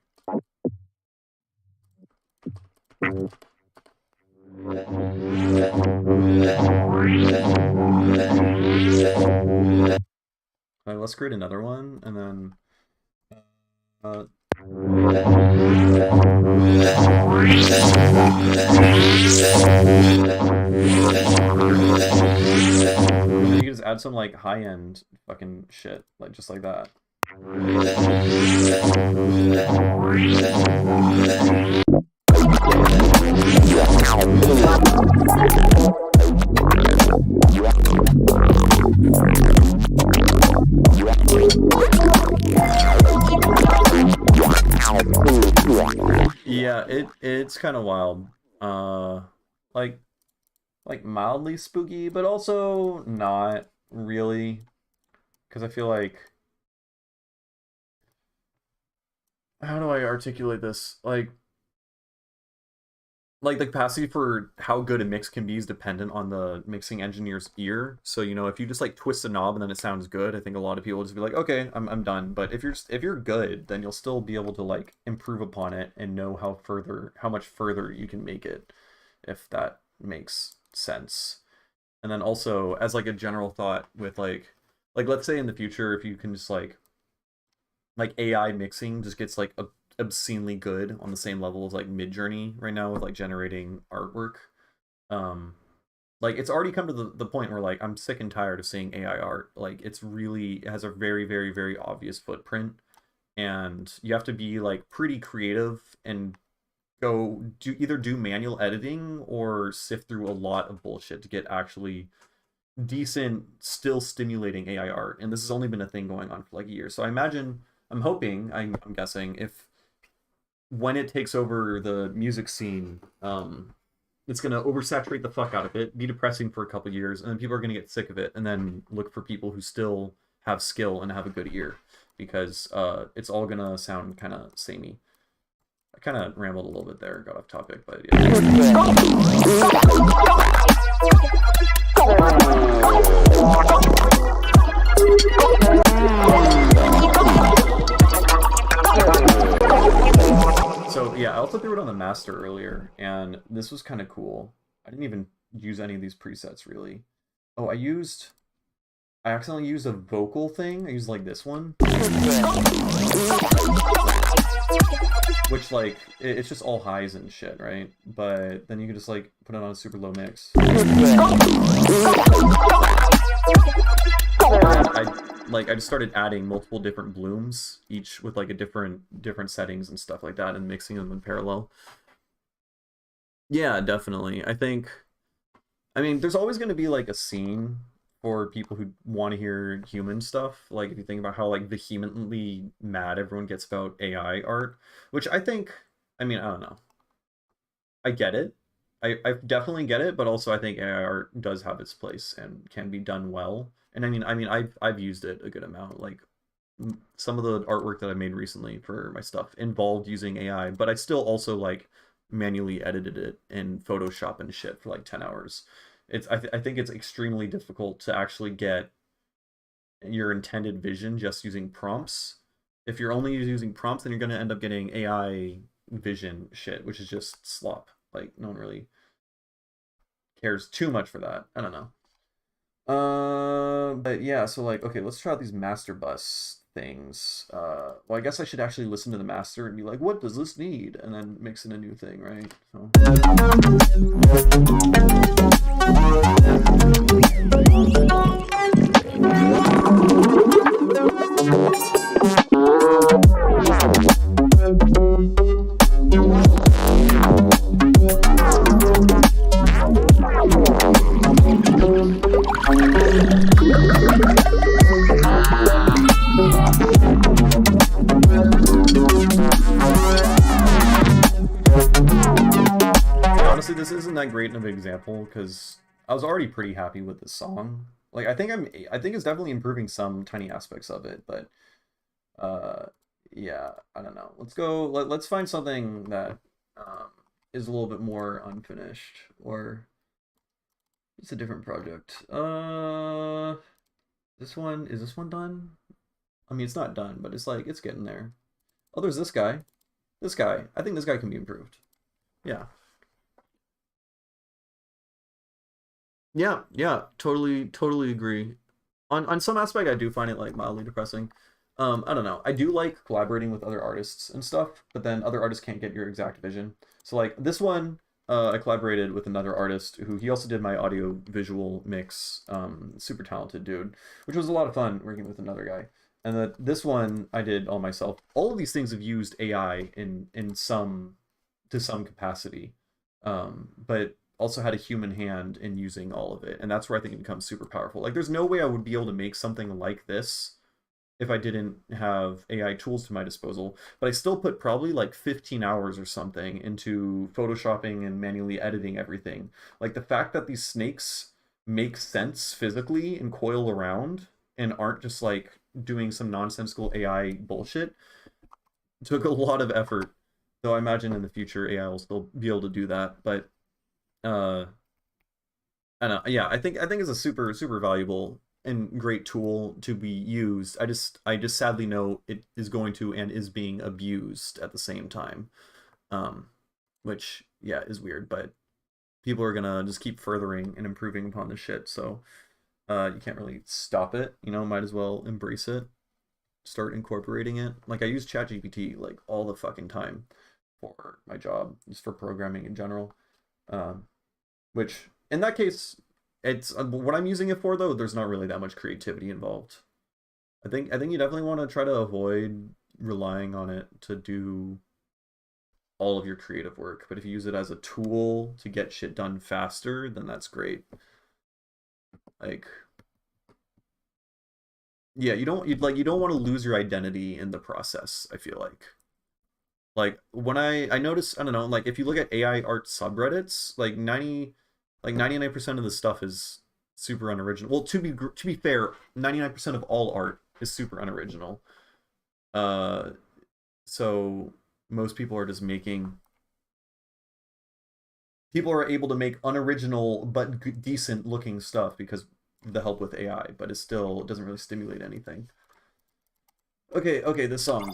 Let's create another one, and then uh, and then you can just add some like high-end fucking shit, like just like that. Yeah, it's kind of wild. Uh, like mildly spooky, but also not really, because I feel like how do I articulate this? Like the capacity for how good a mix can be is dependent on the mixing engineer's ear. So, you know, if you just like twist a knob and then it sounds good, I think a lot of people just be like, okay, I'm done. But if you're good, then you'll still be able to like improve upon it and know how much further you can make it, if that makes sense. And then also as like a general thought with like let's say in the future if you can just like AI mixing just gets like obscenely good on the same level as like Midjourney right now with like generating artwork. Um, like it's already come to the point where like I'm sick and tired of seeing AI art. Like it has a very very very obvious footprint, and you have to be like pretty creative and either do manual editing or sift through a lot of bullshit to get actually decent, still stimulating AI art. And this has only been a thing going on for like a year. So I'm guessing, if when it takes over the music scene, it's gonna oversaturate the fuck out of it, be depressing for a couple years, and then people are gonna get sick of it, and then look for people who still have skill and have a good ear, because it's all gonna sound kind of samey. I kind of rambled a little bit there, got off topic, but yeah. So yeah, I also threw it on the master earlier, and this was kind of cool. I didn't even use any of these presets really. Oh, I accidentally used a vocal thing. I used like this one, which like it's just all highs and shit, right? But then you can just like put it on a super low mix. I just started adding multiple different blooms, each with like a different settings and stuff like that, and mixing them in parallel. Yeah, definitely. I mean, there's always going to be like a scene for people who want to hear human stuff. Like if you think about how like vehemently mad everyone gets about AI art, which I mean, I don't know. I get it. I definitely get it, but also I think AI art does have its place and can be done well. And I've used it a good amount. Like some of the artwork that I made recently for my stuff involved using AI, but I still also like manually edited it in Photoshop and shit for like 10 hours. I think it's extremely difficult to actually get your intended vision just using prompts. If you're only using prompts, then you're going to end up getting AI vision shit, which is just slop. Like no one really cares too much for that. I don't know. But yeah, so like, okay, let's try out these master bus things. Well, I guess I should actually listen to the master and be like, what does this need? And then mix in a new thing, right? So. Honestly, this isn't that great of an example because I was already pretty happy with the song. Like I think it's definitely improving some tiny aspects of it, but uh yeah, I don't know. Let's find something that um is a little bit more unfinished, or it's a different project. This one, is this one done? I mean, it's not done, but it's like it's getting there. Oh, there's this guy. This guy. I think this guy can be improved. Yeah. Yeah, totally agree. On some aspect, I do find it like mildly depressing. I don't know. I do like collaborating with other artists and stuff, but then other artists can't get your exact vision. So like this one, I collaborated with another artist who he also did my audio visual mix. Super talented dude, which was a lot of fun working with another guy. And this one I did all myself. All of these things have used AI in some to some capacity, but also had a human hand in using all of it, and that's where I think it becomes super powerful. Like, there's no way I would be able to make something like this if I didn't have AI tools to my disposal, but I still put probably like 15 hours or something into photoshopping and manually editing everything. Like, the fact that these snakes make sense physically and coil around and aren't just like doing some nonsensical AI bullshit took a lot of effort. Though I imagine in the future AI will still be able to do that, but uh I don't know. Yeah, I think it's a super valuable and great tool to be used. I just sadly know it is going to and is being abused at the same time. Um which yeah, is weird, but people are gonna just keep furthering and improving upon this shit, so you can't really stop it, might as well embrace it, start incorporating it. Like, I use ChatGPT like all the fucking time for my job, just for programming in general. Which in that case, it's what I'm using it for though. There's not really that much creativity involved. I think you definitely want to try to avoid relying on it to do all of your creative work. But if you use it as a tool to get shit done faster, then that's great. Like, yeah, you don't want to lose your identity in the process, I feel like when I notice, I don't know, like if you look at AI art subreddits, like 99% of the stuff is super unoriginal. Well, to be fair, 99% of all art is super unoriginal. Uh so most people are just making people are able to make unoriginal but decent looking stuff because of the help with AI, but it doesn't really stimulate anything. Okay, this song.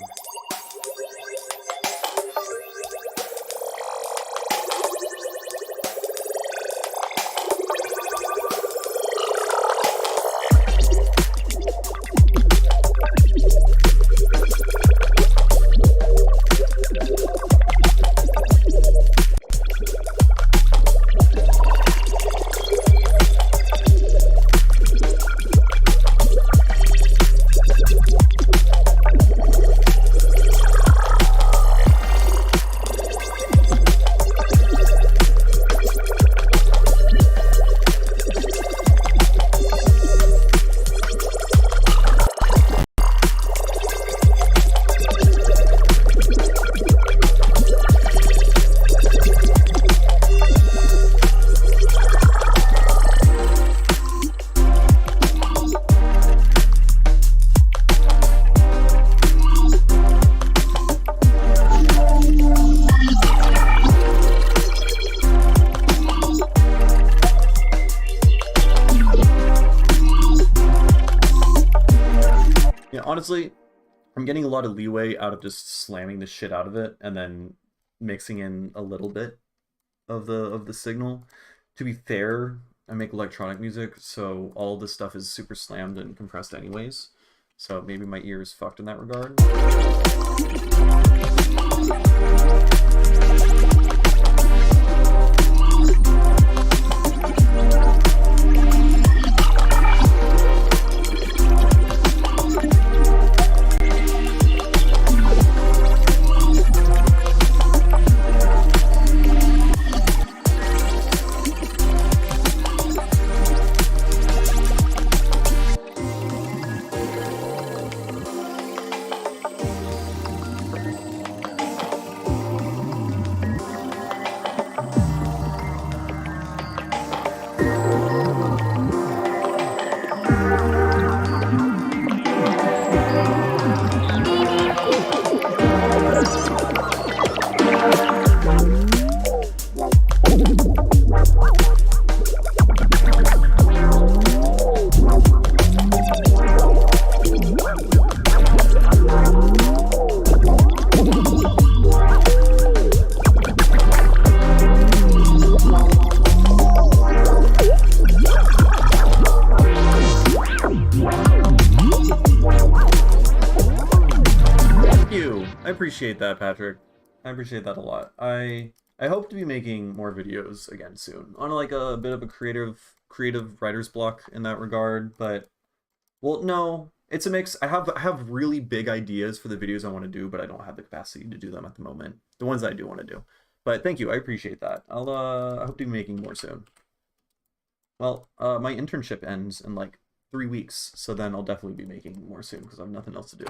Yeah, honestly, I'm getting a lot of leeway out of just slamming the shit out of it and then mixing in a little bit of the signal. To be fair, I make electronic music, so all this stuff is super slammed and compressed anyways. So maybe my ear is fucked in that regard. you. I appreciate that, Patrick. I appreciate that a lot. I hope to be making more videos again soon. On like a bit of a creative writer's block in that regard, but well, no, it's a mix. I have really big ideas for the videos I want to do, but I don't have the capacity to do them at the moment. The ones I do want to do. But thank you, I appreciate that. I hope to be making more soon. Well, my internship ends in like 3 weeks, so then I'll definitely be making more soon because I have nothing else to do.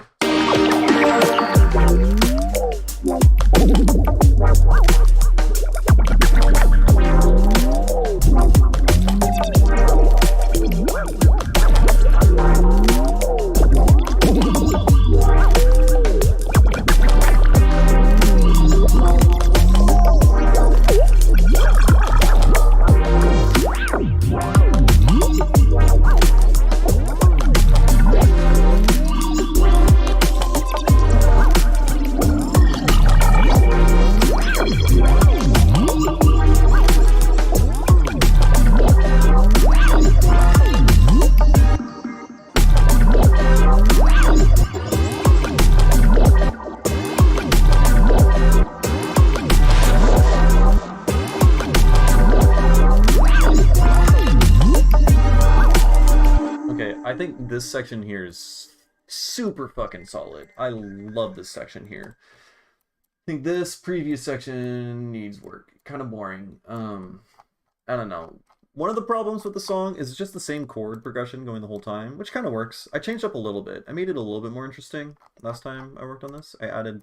I think this section here is super fucking solid. I love this section here. I think this previous section needs work. Kind of boring. I don't know. One of the problems with the song is it's just the same chord progression going the whole time, which kind of works. I changed up a little bit. I made it a little bit more interesting last time I worked on this. I added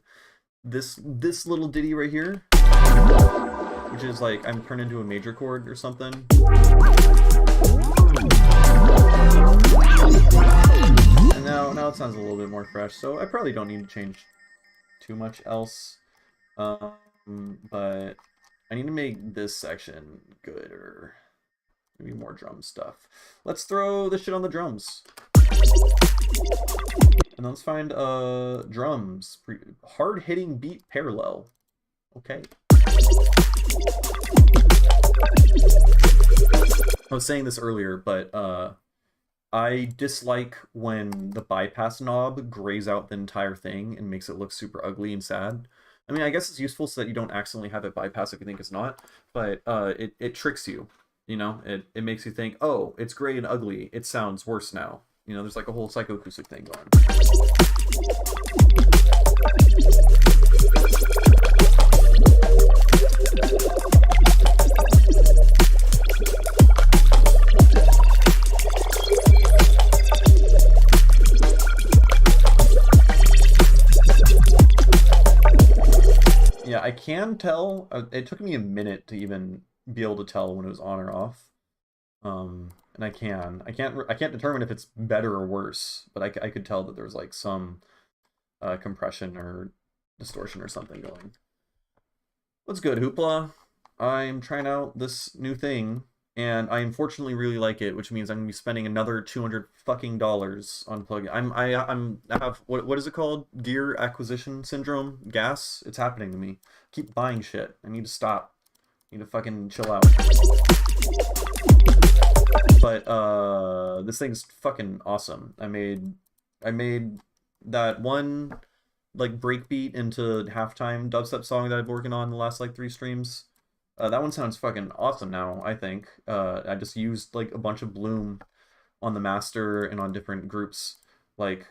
this little ditty right here, which is like I'm turned into a major chord or something. And now it sounds a little bit more fresh, so I probably don't need to change too much else. But I need to make this section good, or maybe more drum stuff. Let's throw this shit on the drums. And let's find drums. Hard-hitting beat parallel. Okay. I was saying this earlier, but I dislike when the bypass knob grays out the entire thing and makes it look super ugly and sad. I mean, I guess it's useful so that you don't accidentally have it bypass if you think it's not, but it tricks you, you know? It makes you think, oh, it's gray and ugly, it sounds worse now. You know, there's like a whole psychoacoustic thing going on. Yeah, I can tell. It took me a minute to even be able to tell when it was on or off. And I can't determine if it's better or worse, but I could tell that there was like some compression or distortion or something going. What's good, Hoopla? I'm trying out this new thing, and I unfortunately really like it, which means I'm gonna be spending another $200 fucking on plugin. I have what is it called? Gear acquisition syndrome? Gas? It's happening to me. I keep buying shit. I need to stop. I need to fucking chill out. But this thing's fucking awesome. I made that one like breakbeat into halftime dubstep song that I've been working on the last like 3 streams. That one sounds fucking awesome now, I think. I just used like a bunch of bloom on the master and on different groups. Like,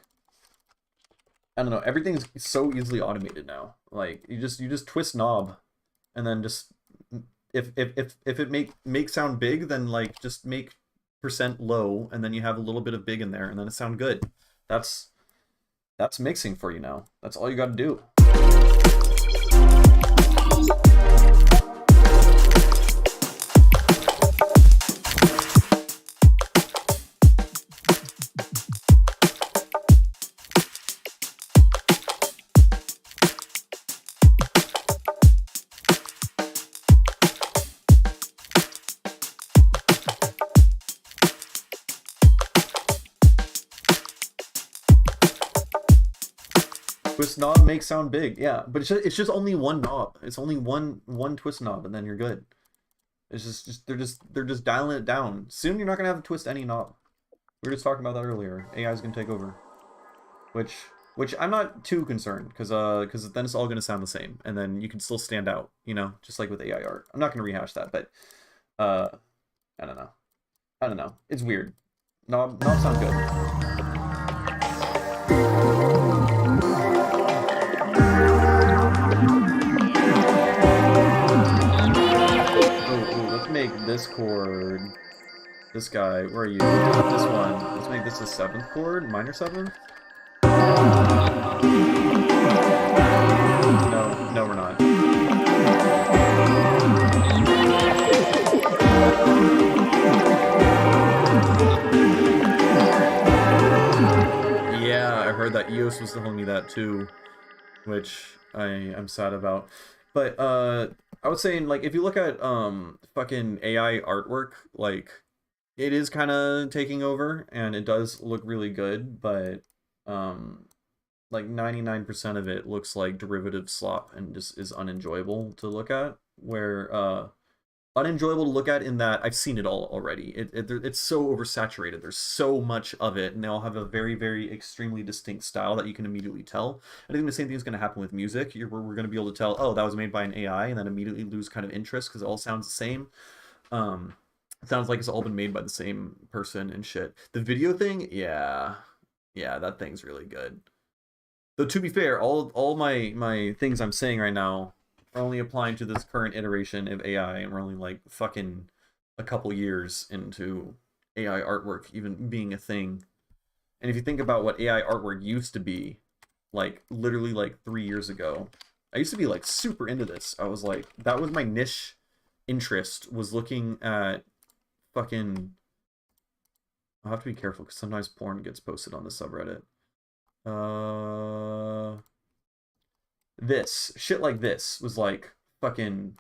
I don't know, everything's so easily automated now. Like you just twist knob and then just if it make sound big, then like just make % low and then you have a little bit of big in there and then it sound good. That's mixing for you now. That's all you got to do. Twist knob makes sound big, yeah, but it's just only one knob. It's only one twist knob, and then you're good. It's just they're just dialing it down. Soon you're not gonna have to twist any knob. We were just talking about that earlier. AI is gonna take over, which which I'm not too concerned because then it's all gonna sound the same, and then you can still stand out, you know, just like with AI art. I'm not gonna rehash that, but I don't know. I don't know. It's weird. No, sound good. Oh, let's make this chord. This guy, where are you? This one. Let's make this a 7th chord, minor 7th. No, we're not. Yeah, I heard that EOS was telling me that too, which I'm sad about. But I was saying, like, if you look at fucking AI artwork, like, it is kind of taking over, and it does look really good, but like 99% of it looks like derivative slop and just is unenjoyable to look at. Where unenjoyable to look at in that I've seen it all already. It's so oversaturated. There's so much of it, and they all have a very, very extremely distinct style that you can immediately tell. I think the same thing is going to happen with music. We're going to be able to tell, oh, that was made by an AI, and then immediately lose kind of interest because it all sounds the same. It sounds like it's all been made by the same person and shit. The video thing, yeah, that thing's really good. Though to be fair, all my things I'm saying right now are only applying to this current iteration of AI, and we're only like fucking a couple years into AI artwork even being a thing. And if you think about what AI artwork used to be, like literally like 3 years ago, I used to be like super into this. I was like, that was my niche interest, was looking at fucking... I'll have to be careful because sometimes porn gets posted on the subreddit. This shit like this was like fucking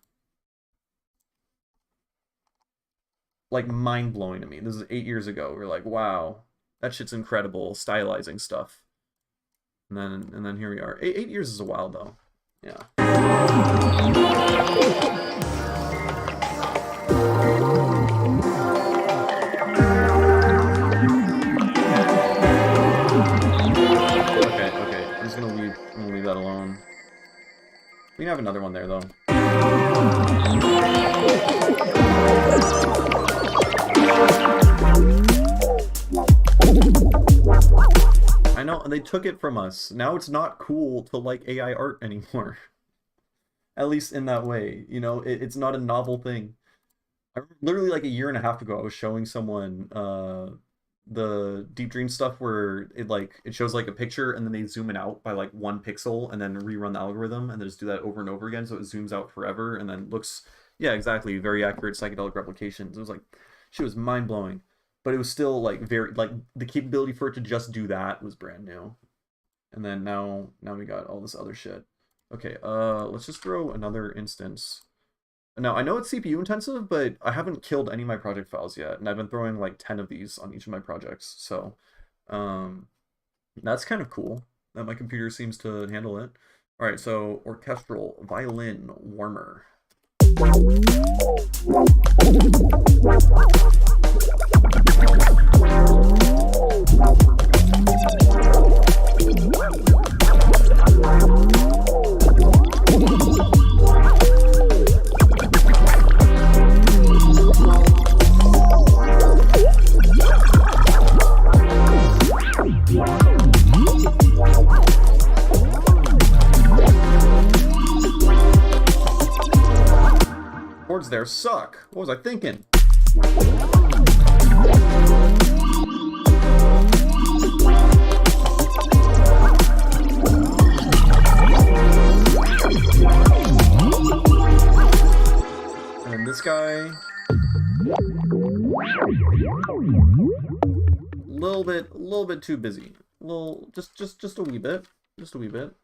like mind-blowing to me. This is 8 years ago. We're like, wow, that shit's incredible, stylizing stuff. And then here we are. 8 years is a while though. Yeah. Okay. I'm gonna leave that alone. We can have another one there, though. I know, and they took it from us. Now it's not cool to like AI art anymore. At least in that way, you know, it's not a novel thing. I remember literally like a year and a half ago, I was showing someone the Deep Dream stuff where it shows like a picture and then they zoom it out by like 1 pixel and then rerun the algorithm and then just do that over and over again so it zooms out forever and then looks, yeah, exactly, very accurate psychedelic replications. It was like, shit was mind-blowing, but it was still like very, like the capability for it to just do that was brand new. And then now we got all this other shit. Okay, let's just throw another instance. Now, I know it's CPU intensive, but I haven't killed any of my project files yet, and I've been throwing like 10 of these on each of my projects, so that's kind of cool that my computer seems to handle it. All right, so orchestral violin warmer. Chords there suck. What was I thinking? And this guy, little bit too busy. Just a wee bit. Just a wee bit.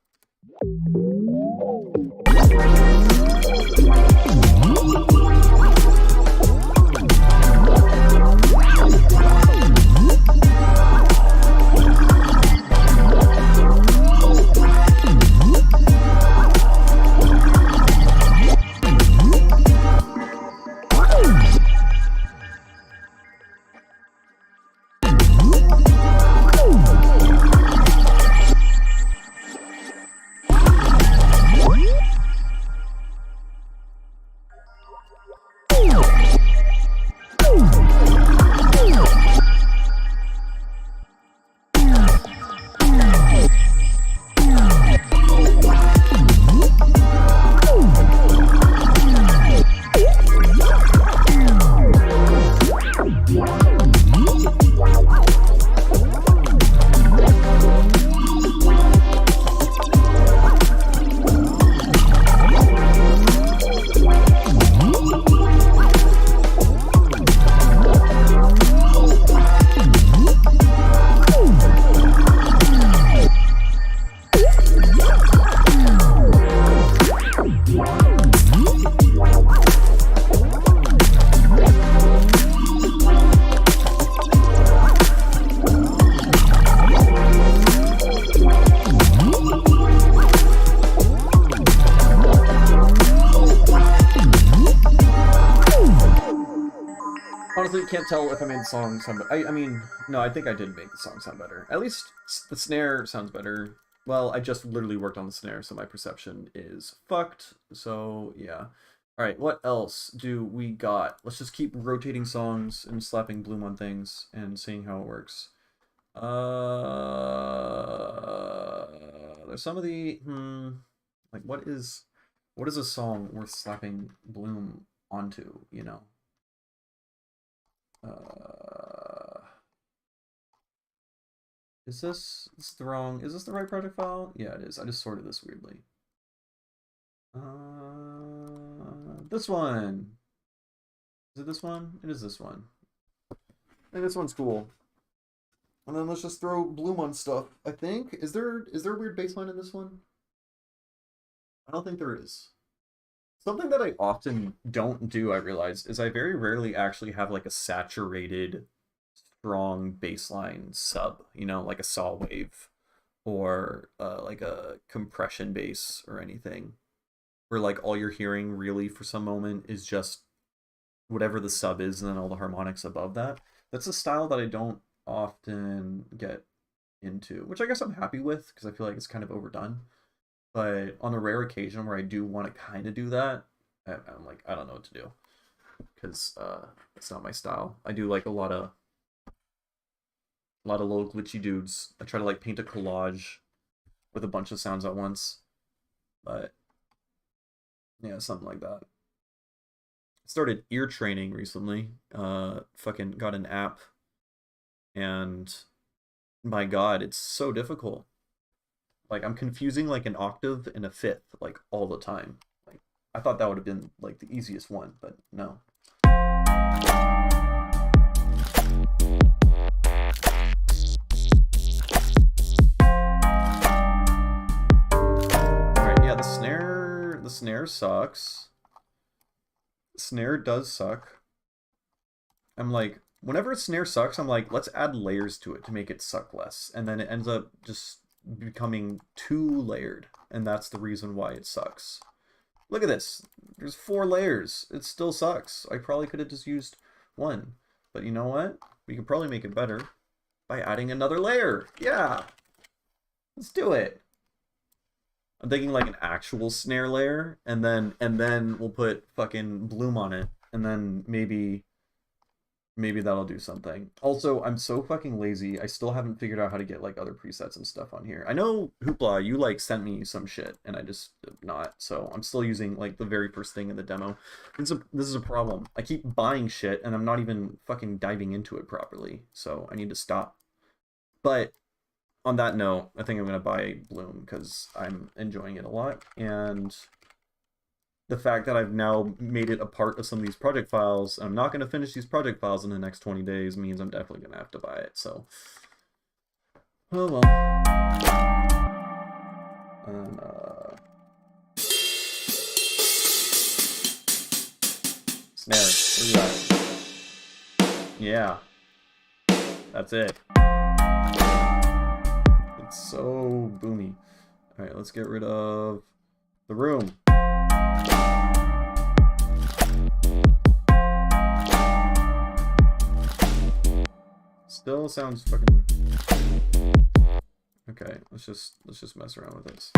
honestly can't tell if I made the song sound better. I mean, no, I think I did make the song sound better. At least the snare sounds better. Well, I just literally worked on the snare, so my perception is fucked. So, yeah. Alright, what else do we got? Let's just keep rotating songs and slapping bloom on things and seeing how it works. There's some of the, like, what is a song worth slapping bloom onto, you know? Is this the wrong? Is this the right project file? Yeah, it is. I just sorted this weirdly. This one. Is it this one? It is this one. I think this one's cool. And then let's just throw bloom on stuff. I think is there a weird bass line in this one? I don't think there is. Something that I often don't do, I realize, is I very rarely actually have like a saturated, strong bassline sub, you know, like a saw wave or like a compression bass or anything, where like all you're hearing really for some moment is just whatever the sub is and then all the harmonics above that. That's a style that I don't often get into, which I guess I'm happy with because I feel like it's kind of overdone. But on a rare occasion where I do want to kind of do that, I'm like, I don't know what to do because it's not my style. I do like a lot of little glitchy dudes. I try to like paint a collage with a bunch of sounds at once, but yeah, something like that. Started ear training recently. Fucking got an app, and my God, it's so difficult. Like, I'm confusing like an octave and a fifth like all the time. Like, I thought that would have been like the easiest one, but no. Alright, yeah, the snare sucks. The snare does suck. I'm like, whenever a snare sucks, I'm like, let's add layers to it to make it suck less. And then it ends up just becoming too layered, and that's the reason why it sucks. Look at this. There's 4 layers. It still sucks. I probably could have just used 1. But you know what? We could probably make it better by adding another layer. Yeah. Let's do it. I'm thinking like an actual snare layer, and then we'll put fucking bloom on it, and then maybe that'll do something. Also, I'm so fucking lazy. I still haven't figured out how to get like other presets and stuff on here. I know Hoopla, you like sent me some shit and I just not. So I'm still using like the very first thing in the demo. This is a problem. I keep buying shit and I'm not even fucking diving into it properly. So I need to stop. But on that note, I think I'm gonna buy Bloom because I'm enjoying it a lot, and the fact that I've now made it a part of some of these project files, I'm not going to finish these project files in the next 20 days, means I'm definitely going to have to buy it, so. Oh well. And, snare. Where you at? Yeah. That's it. It's so boomy. Alright, let's get rid of the room. Still sounds fucking... Okay, let's just mess around with this.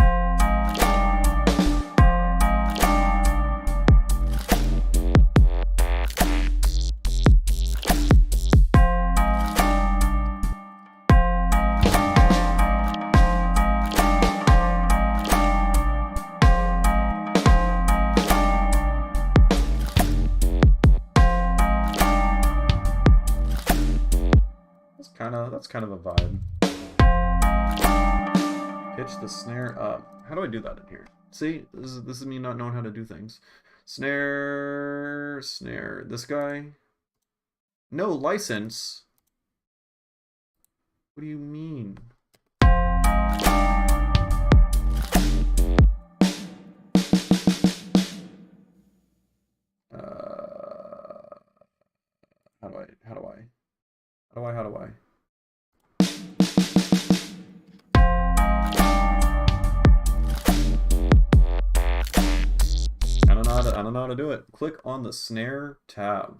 That's kind of a vibe. Pitch the snare up. How do I do that in here? See, this is me not knowing how to do things. Snare. This guy. No license. What do you mean? How do I? I don't know how to do it. Click on the snare tab.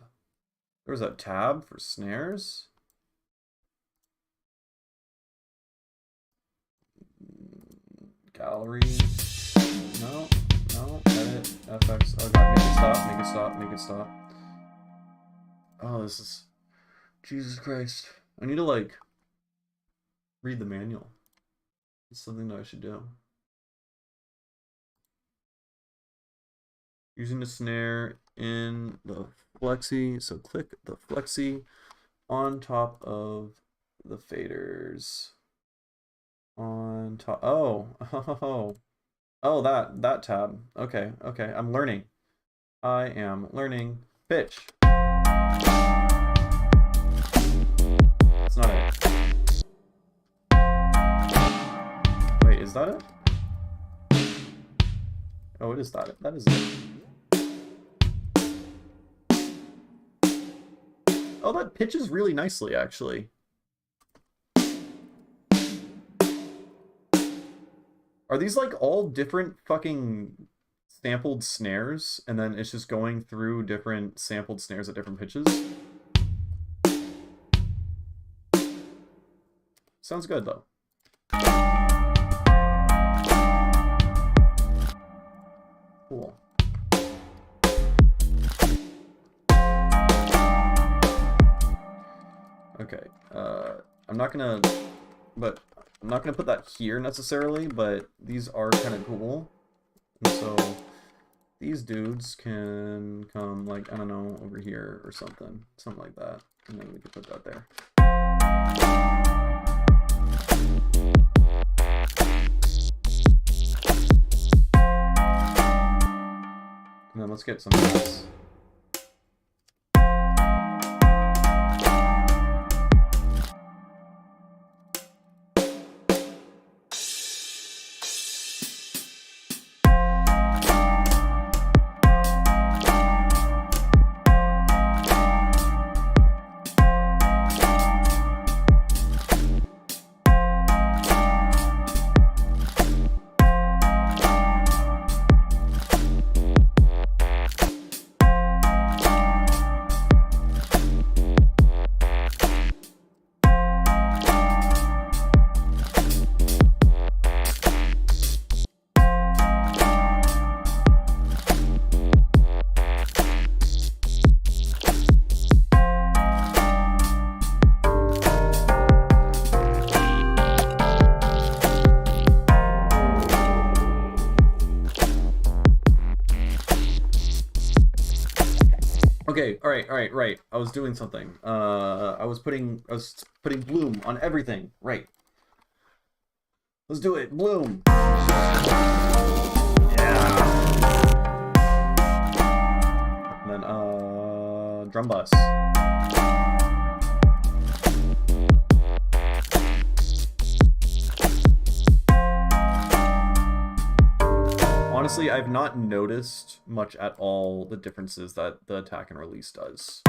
There was a tab for snares. Gallery. No, no. Edit. FX. Oh god, make it stop, make it stop, make it stop. Oh, this is... Jesus Christ. I need to, like, read the manual. It's something that I should do. Using the snare in the flexi. So click the flexi on top of the faders. On top. Oh, that tab. Okay, okay. I'm learning. I am learning. Pitch. That's not it. Wait, is that it? Oh, it is that. That is it. Oh, that pitches really nicely, actually. Are these like all different fucking sampled snares, and then it's just going through different sampled snares at different pitches? Sounds good, though. Cool. Okay, I'm not gonna put that here necessarily, but these are kind of cool. And so these dudes can come, like, I don't know, over here or something like that. And then we can put that there. And then let's get some of this. Okay, right. I was doing something. I was putting bloom on everything. Right. Let's do it. Bloom. Yeah. And then drum bus. Honestly, I've not noticed much at all the differences that the attack and release does.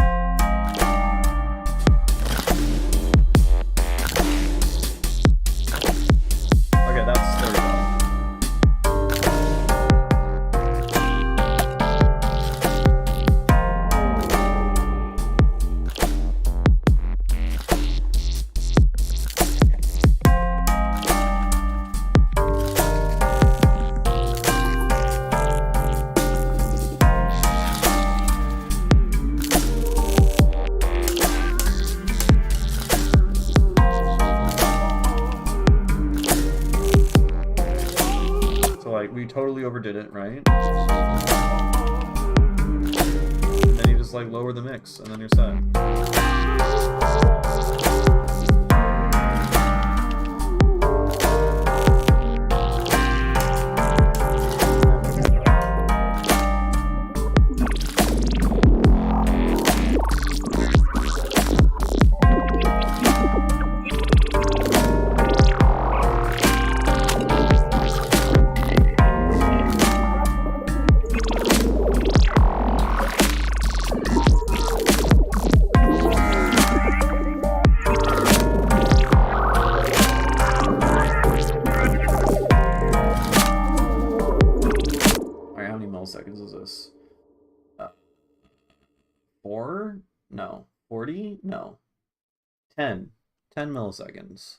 Okay, there we go. We totally overdid it, right? And then you just like lower the mix, and then you're set. Seconds is this? 4? No. 40? No. 10. 10 milliseconds.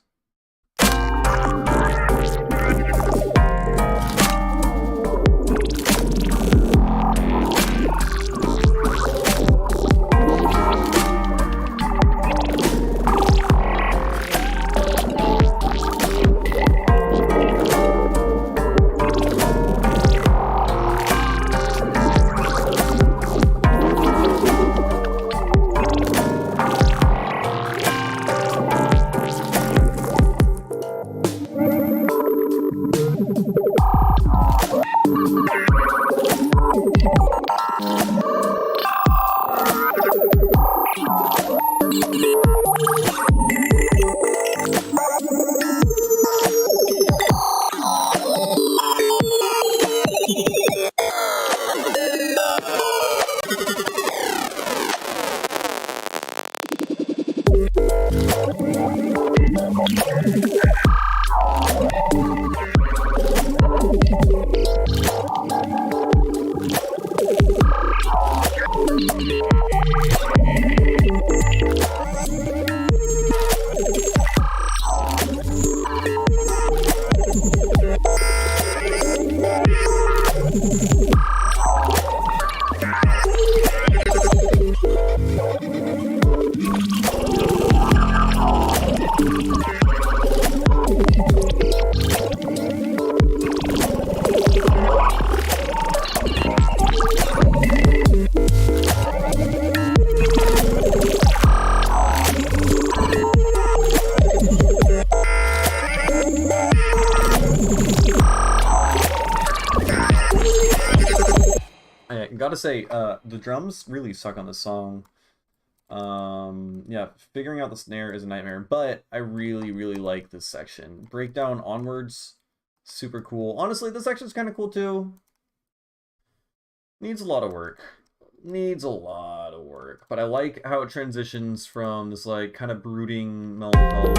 Gotta say, the drums really suck on this song. Yeah, figuring out the snare is a nightmare, but I really, really like this section. Breakdown onwards, super cool. Honestly, this section's kind of cool too. Needs a lot of work. Needs a lot of work, but I like how it transitions from this like kind of brooding melancholy.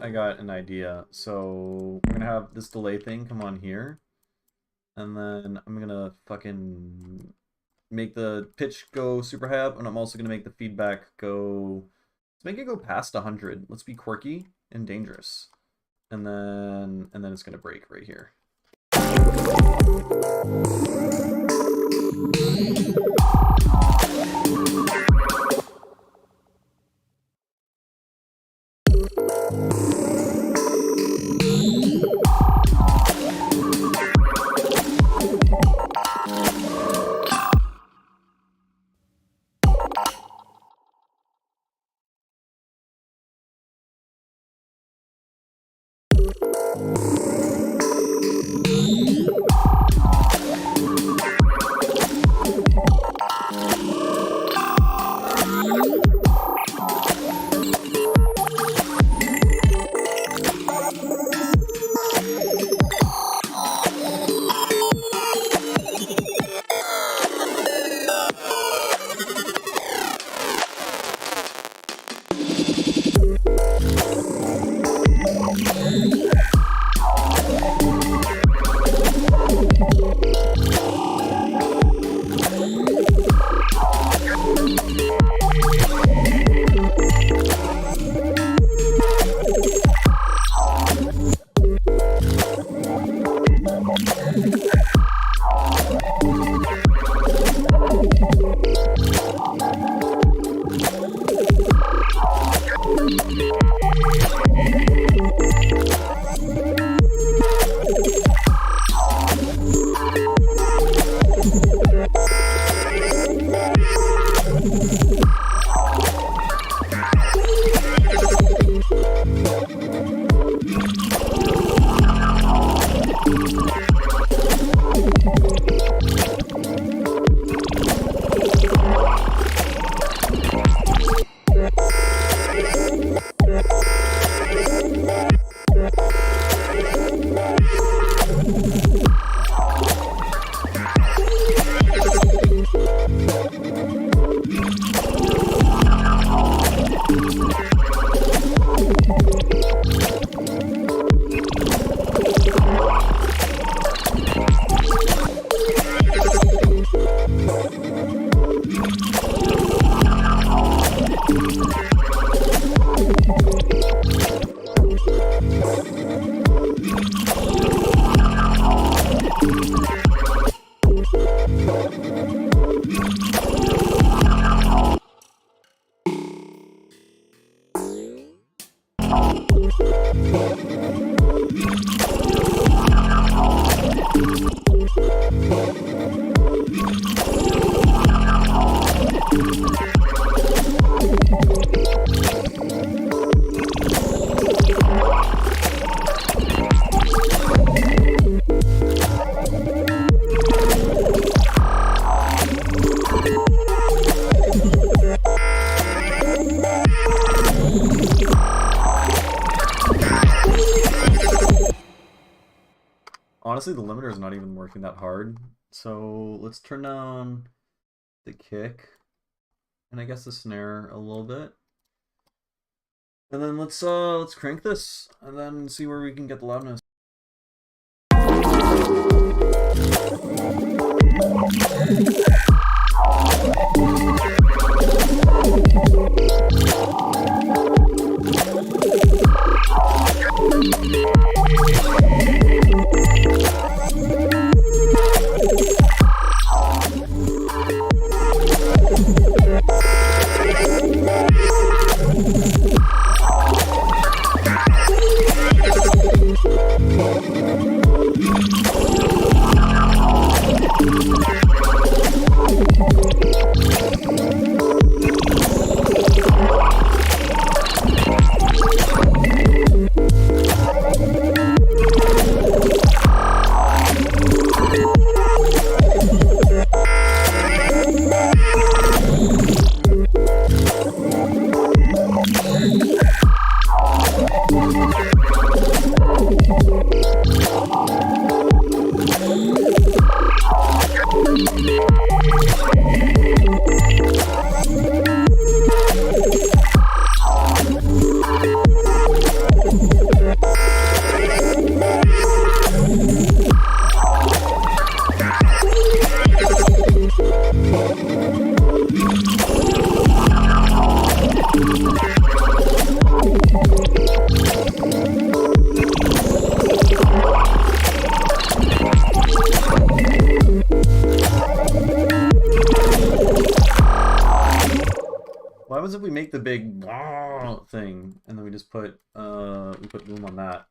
got an idea. So we're gonna have this delay thing come on here, and then I'm gonna fucking make the pitch go super high up, and I'm also gonna make the feedback go. Let's make it go past 100. Let's be quirky and dangerous, and then it's gonna break right here. Honestly, the limiter is not even working that hard. So let's turn down the kick and I guess the snare a little bit. And then let's crank this and then see where we can get the loudness. What happens if we make the big thing and then we just put boom on that,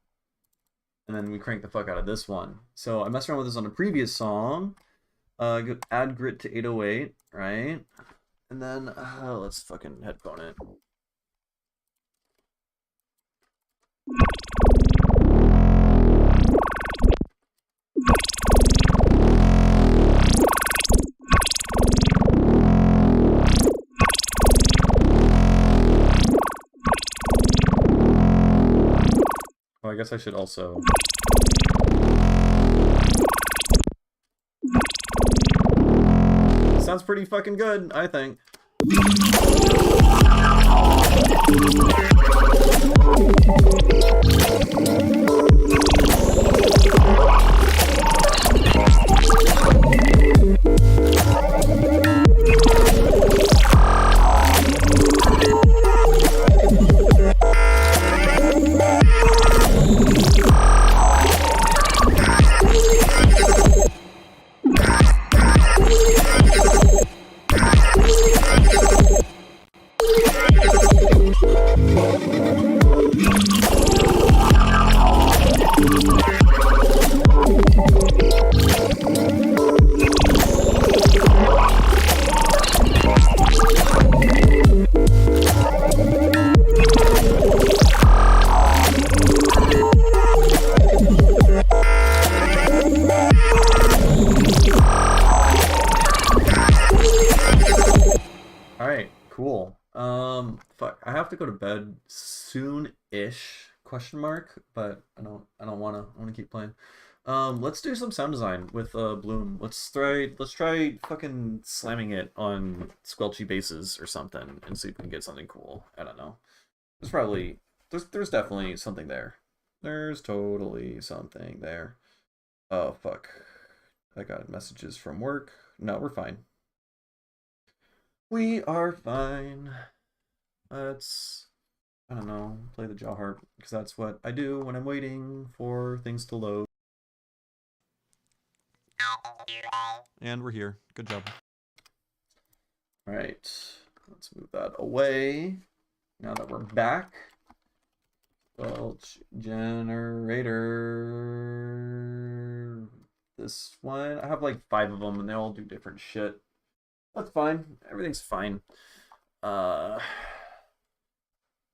and then we crank the fuck out of this one? So I messed around with this on a previous song. Add grit to 808, right? And then let's fucking headphone it. Oh, I guess I should also. Sounds pretty fucking good, I think. Cool. Fuck. I have to go to bed soon-ish, question mark, but I don't wanna keep playing. Let's do some sound design with Bloom. Let's try fucking slamming it on squelchy basses or something and see if we can get something cool. I don't know. There's definitely something there. There's totally something there. Oh fuck. I got messages from work. No, we're fine. We are fine. Let's, I don't know, play the jaw harp, because that's what I do when I'm waiting for things to load. And we're here. Good job. Alright, let's move that away. Now that we're back. Welch generator. This one, I have like 5 of them and they all do different shit. That's fine. Everything's fine.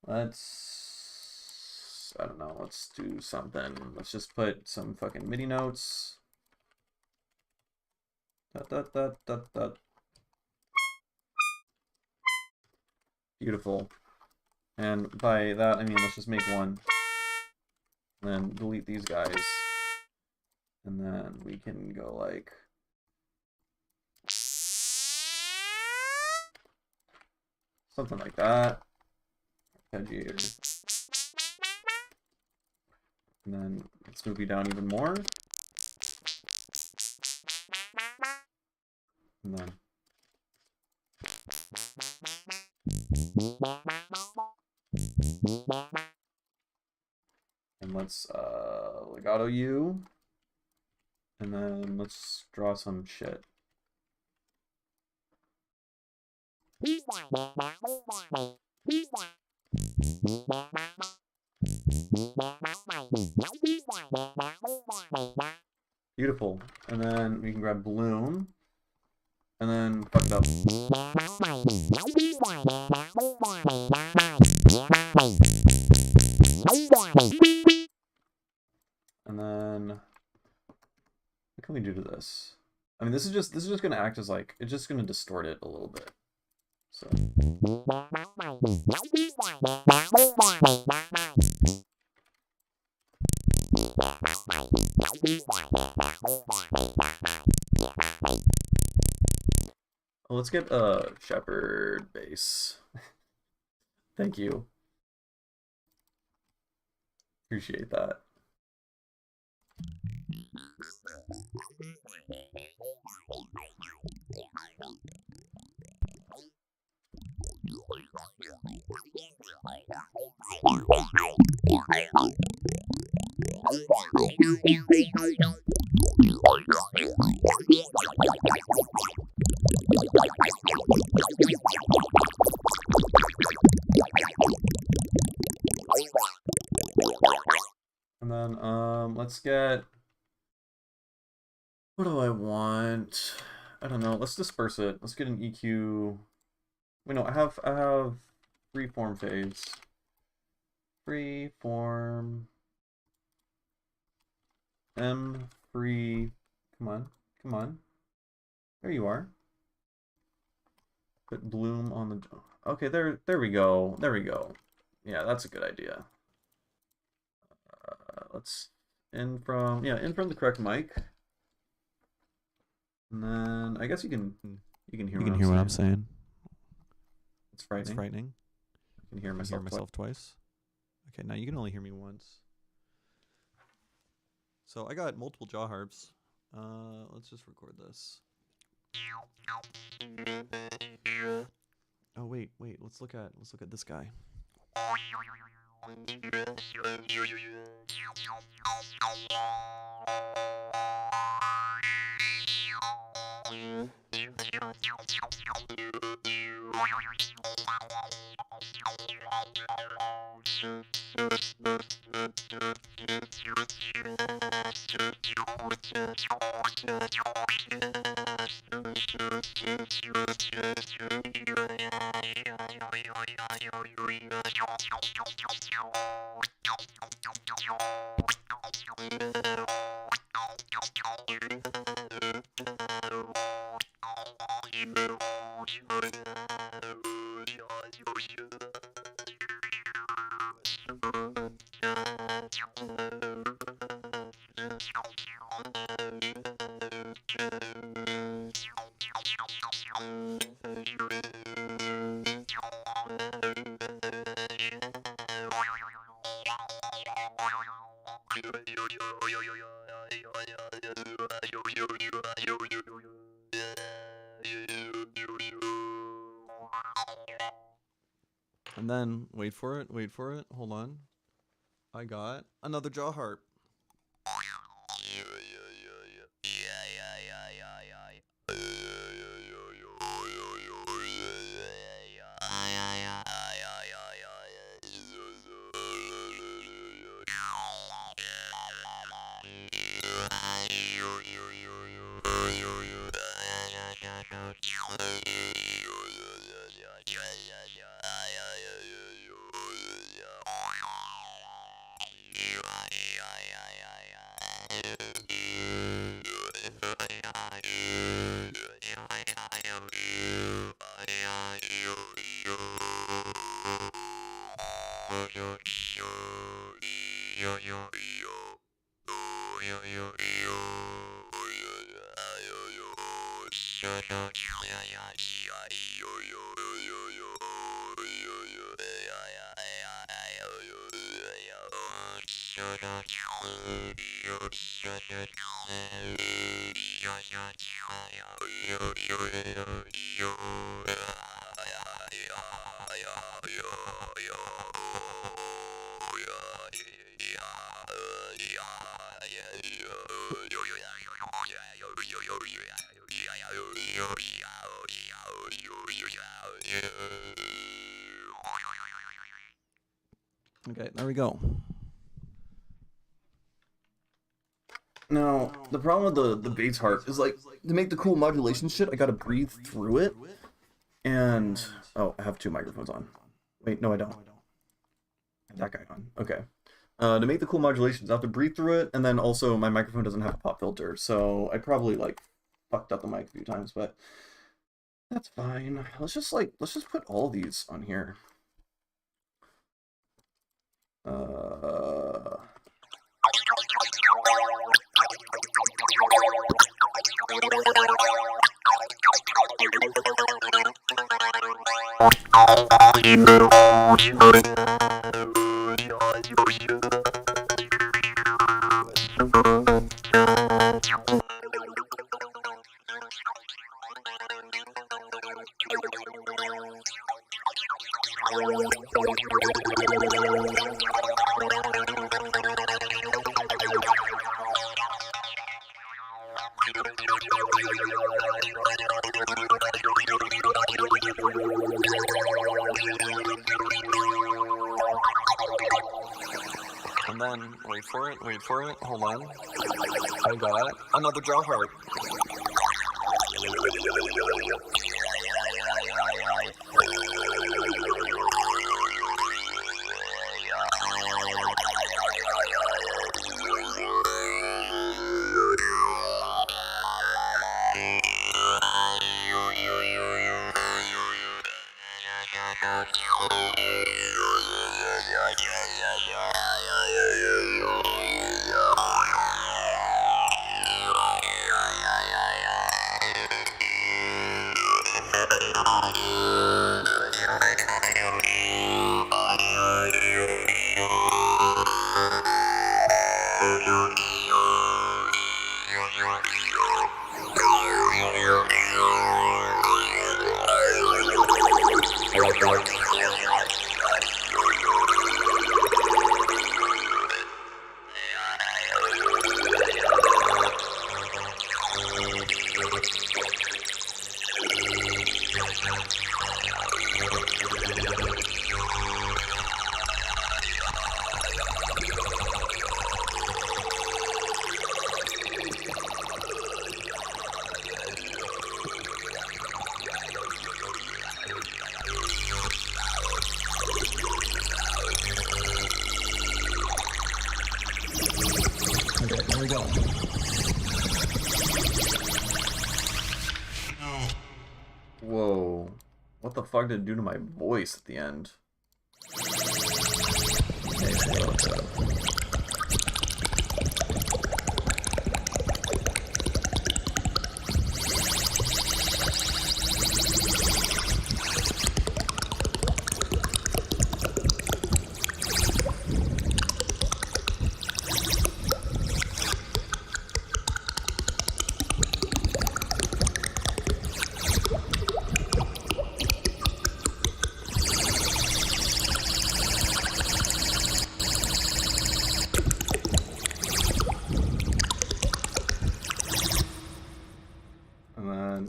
Let's, I don't know, let's do something. Let's just put some fucking MIDI notes. Beautiful. And by that, I mean, let's just make one. And then delete these guys. And then we can go like... something like that. Arpeggiator. And then let's move you down even more. And then. And let's legato you. And then let's draw some shit. Beautiful. And then we can grab Bloom. And then fuck it up. And then what can we do to this? I mean, this is just gonna act as like, it's just gonna distort it a little bit. So well, let's get a shepherd bass. Thank you. Appreciate that. And then let's get, what do I want? I don't know. Let's disperse it. Let's get an EQ. Wait, no, I have freeform phase. Freeform M free. Come on. Come on. There you are. Put bloom on the, okay, there we go. There we go. Yeah, that's a good idea. Let's in from the correct mic. And then I guess you can hear what I'm saying. It's frightening. I can hear myself twice. Okay, now you can only hear me once. So I got multiple jaw harps. Let's just record this. Oh wait, let's look at this guy. And then, wait for it, hold on. I got another jaw harp. Okay, there we go. Now, the problem with the bass harp is, like, to make the cool modulation shit, I gotta breathe through it. And, oh, I have two microphones on. Wait, no, I don't. That guy on. Okay. To make the cool modulations, I have to breathe through it, and then also my microphone doesn't have a pop filter, so I probably, like, fucked up the mic a few times, but that's fine. Let's just put all these on here. And then, wait for it, hold on. I got another draw heart. Whoa. What the fuck did it do to my voice at the end?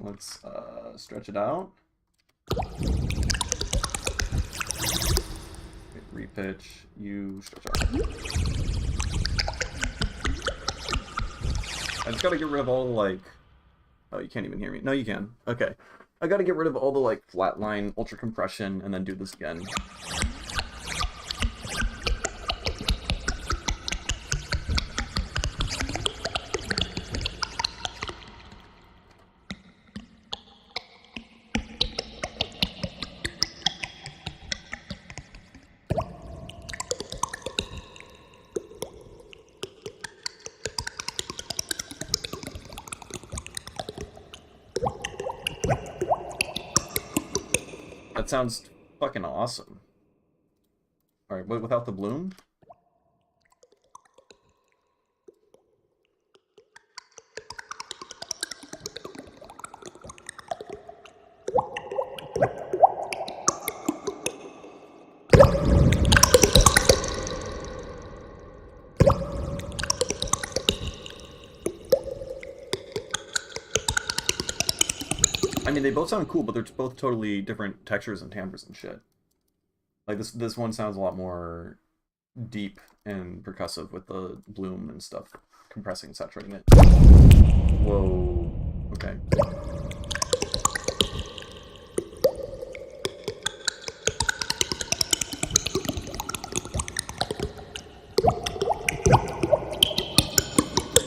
Let's stretch it out. Repitch, you stretch out. I just gotta get rid of all the, like... Oh, you can't even hear me. No, you can. Okay. I gotta get rid of all the, like, flatline, ultra compression, and then do this again. That sounds fucking awesome. Alright, but without the bloom? I mean, they both sound cool, but they're both totally different textures and timbres and shit. Like, this one sounds a lot more deep and percussive with the bloom and stuff, compressing and saturating it. Whoa. Okay.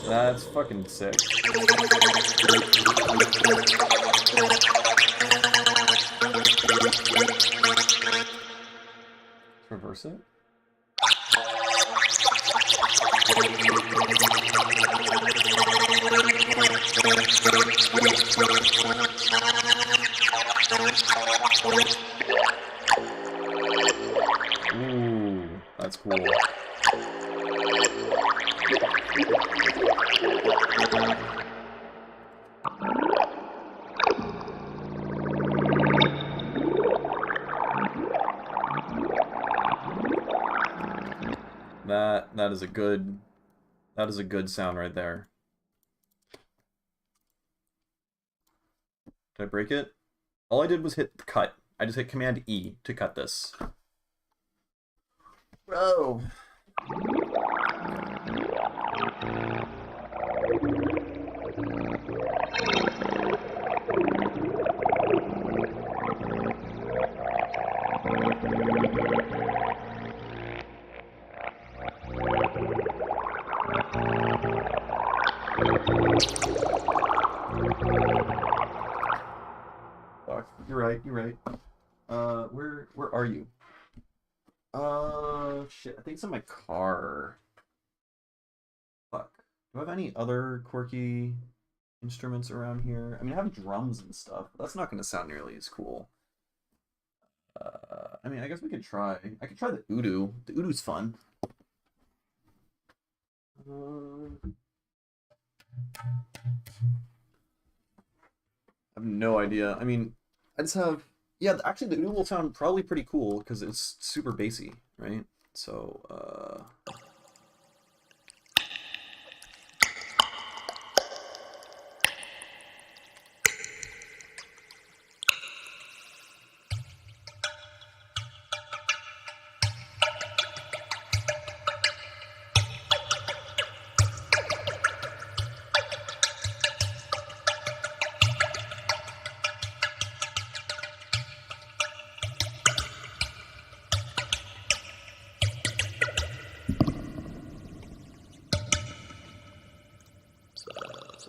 That's fucking sick. Reverse it. Ooh, that's cool. That is a good sound right there. Did I break it? All I did was hit cut. I just hit Command E to cut this. Bro. Fuck. You're right. Where are you? Shit. I think it's in my car. Fuck. Do I have any other quirky instruments around here? I mean, I have drums and stuff, but that's not going to sound nearly as cool. I mean, I guess we could try. I could try the oudou. The oudou's fun. I have no idea. I mean, I just have... Yeah, actually, the oudou will sound probably pretty cool because it's super bassy, right? So,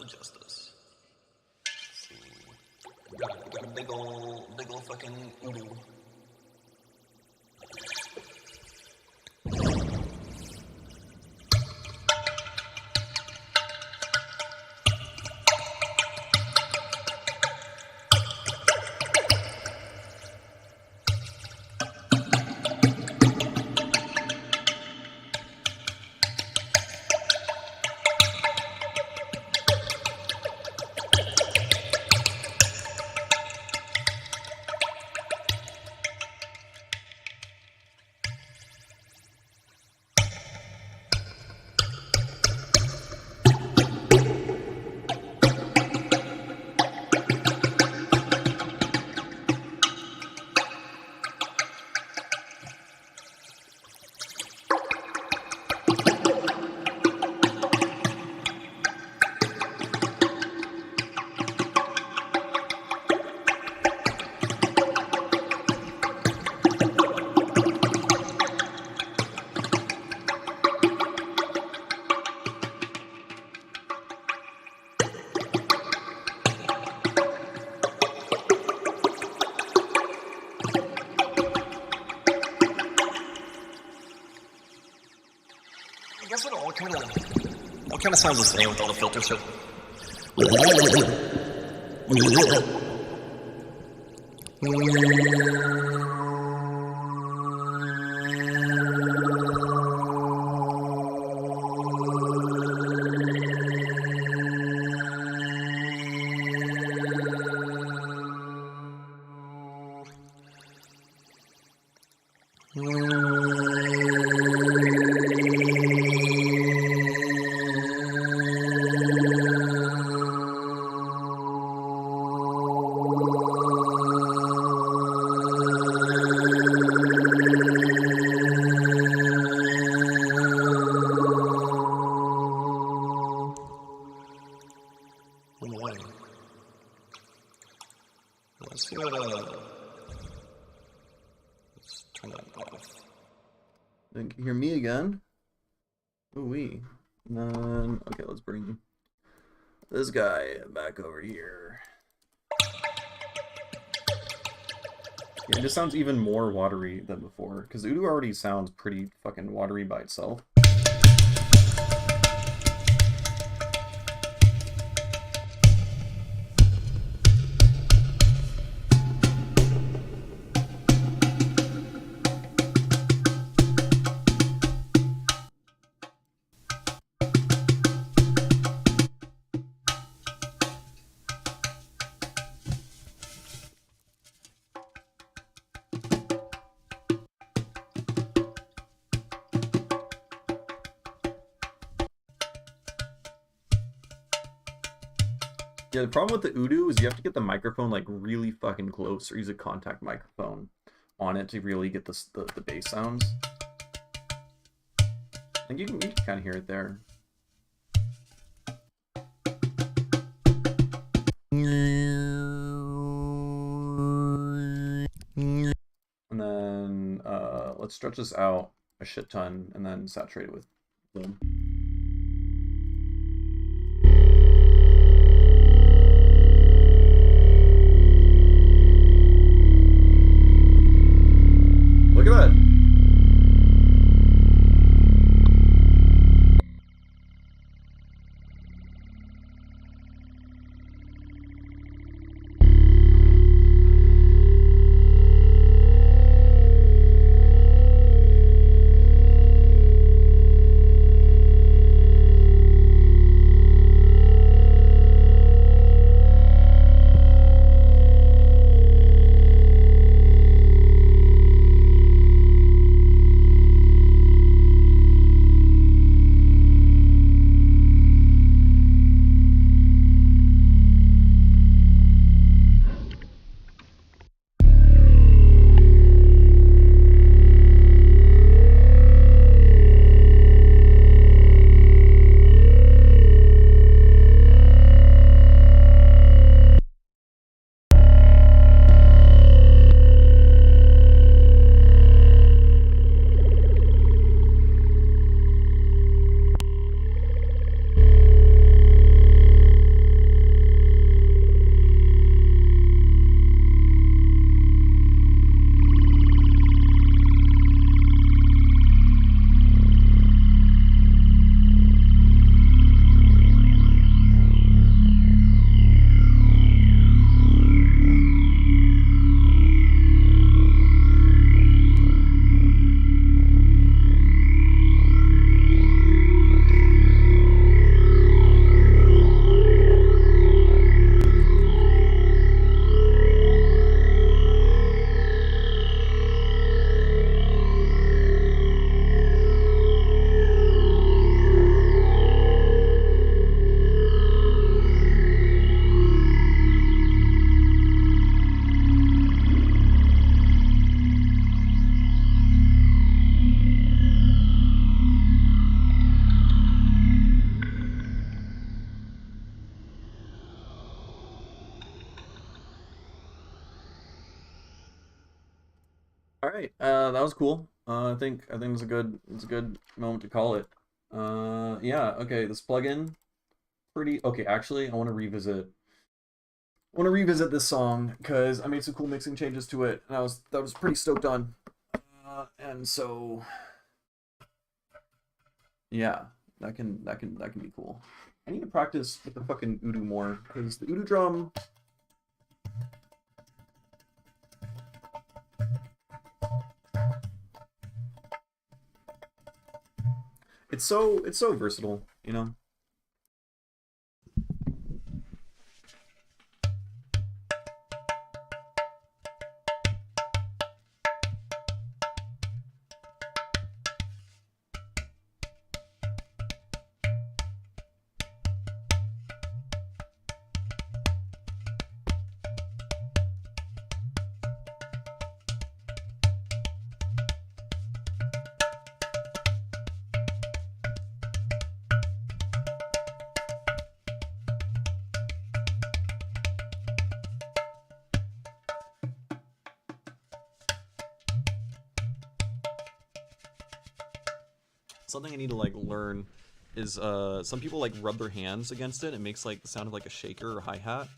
Justice. See. Got a big ol' fucking oodoo. I guess it all kind of sounds the same with all the filters. So. Let's see what, let's turn that off. Then hear me again. Ooh-wee. Okay, let's bring this guy back over here. Yeah, it just sounds even more watery than before, because oudou already sounds pretty fucking watery by itself. Yeah, the problem with the Udu is you have to get the microphone like really fucking close, or use a contact microphone on it to really get the bass sounds. Like you can kind of hear it there. And then let's stretch this out a shit ton and then saturate it with boom. Look at that. All right, that was cool. I think it's a good moment to call it. Yeah, okay, this plugin, pretty okay. Actually, I want to revisit this song because I made some cool mixing changes to it, and I was pretty stoked on. And so, yeah, that can be cool. I need to practice with the fucking Udu more because the Udu drum. It's so versatile, you know? Something I need to like learn is some people like rub their hands against it. It makes like the sound of like a shaker or hi-hat.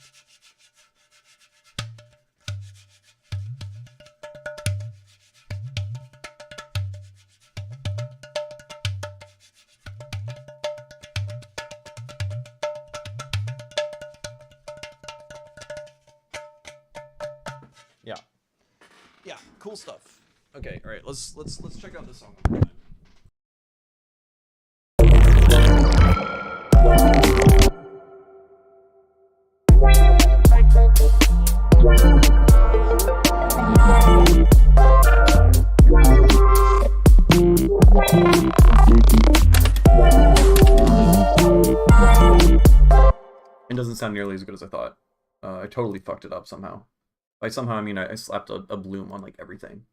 Yeah. Yeah, cool stuff. Okay, all right, let's check out this song one more time. It doesn't sound nearly as good as I thought. I totally fucked it up somehow. By somehow, I mean I slapped a bloom on like everything.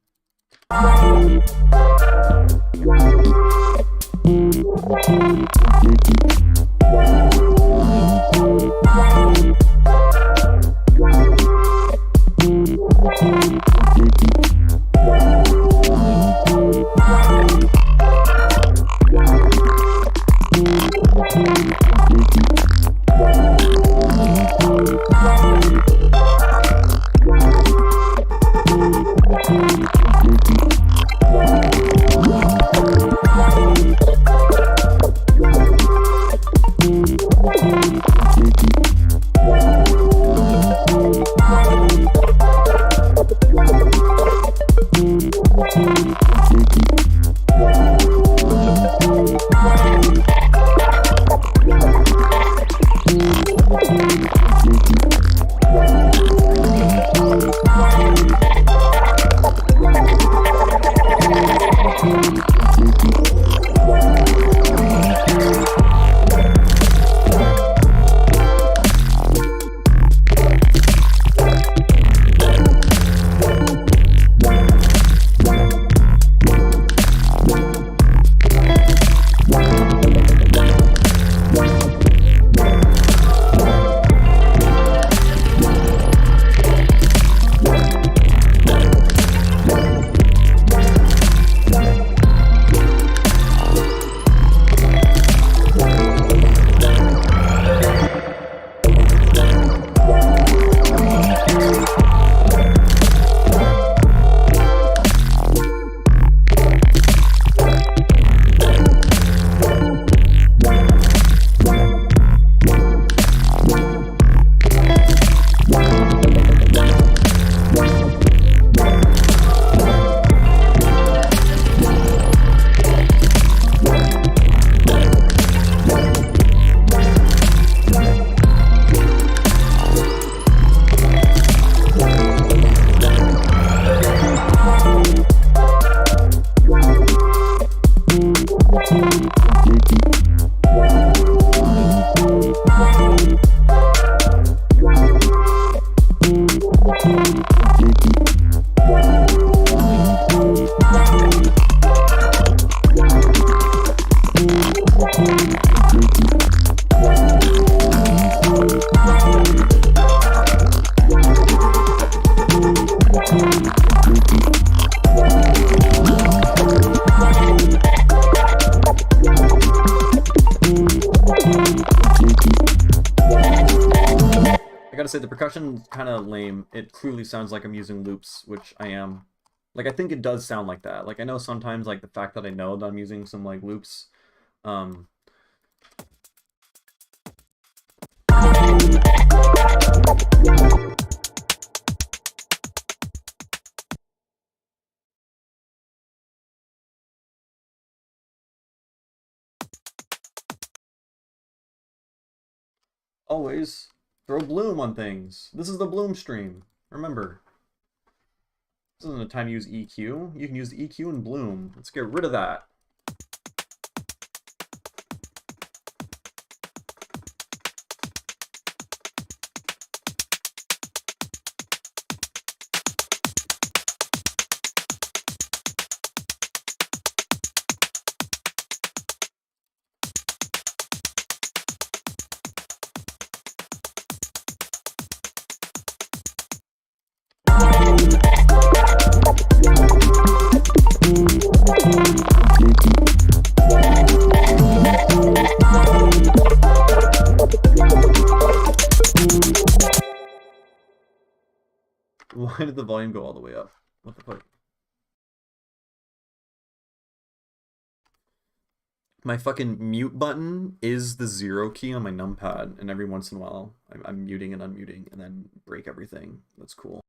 Say the percussion's kind of lame. It clearly sounds like I'm using loops, which I am. Like, I think it does sound like that. Like, I know sometimes, like, the fact that I know that I'm using some, like, loops, always throw bloom on things. This is the bloom stream. Remember. This isn't a time to use EQ. You can use the EQ and bloom. Let's get rid of that. Why did the volume go all the way up? What the fuck? My fucking mute button is the 0 key on my numpad, and every once in a while I'm muting and unmuting and then break everything. That's cool.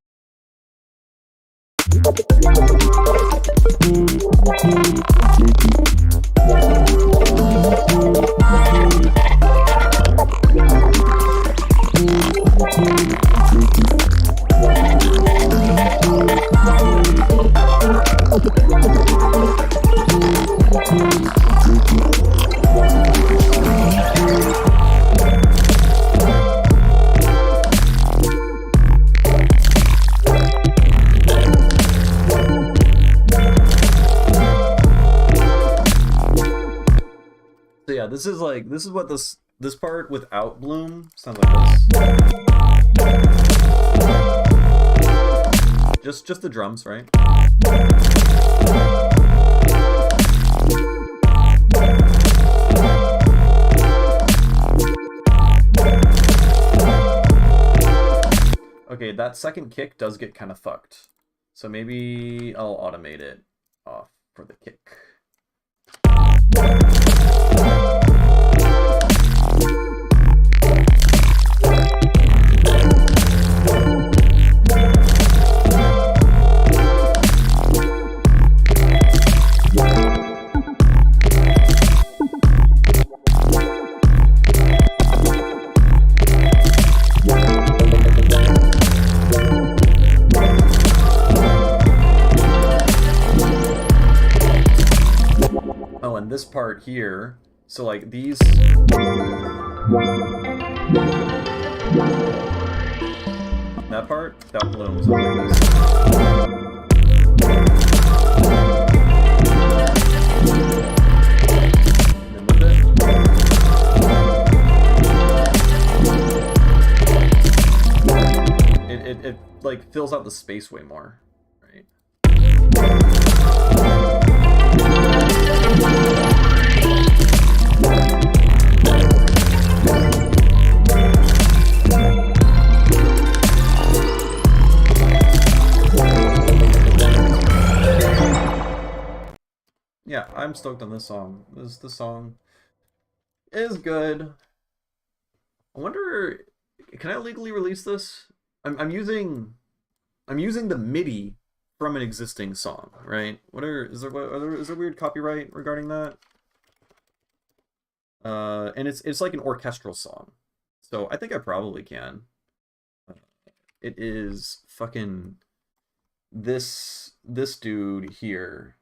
this is what this part without Bloom sounds like this. Just the drums, right? Okay, that second kick does get kind of fucked. So maybe I'll automate it off for the kick. Oh, and this part here, so like these... That part, that blooms like this. And then with it, it like fills out the space way more, right? Yeah, I'm stoked on this song. This song is good. I wonder, can I legally release this? I'm using the MIDI from an existing song, right? Is there weird copyright regarding that? And it's like an orchestral song, so I think I probably can. It is fucking this dude here.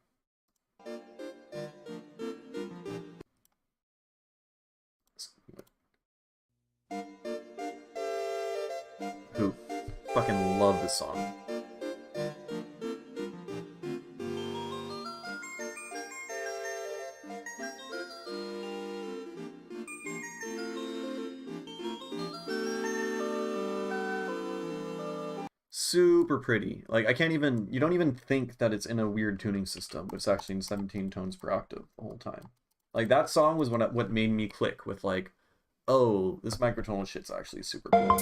Who fucking love this song. Super pretty. Like, you don't even think that it's in a weird tuning system, but it's actually in 17 tones per octave the whole time. Like, that song was what made me click with, like, oh, this microtonal shit's actually super cool.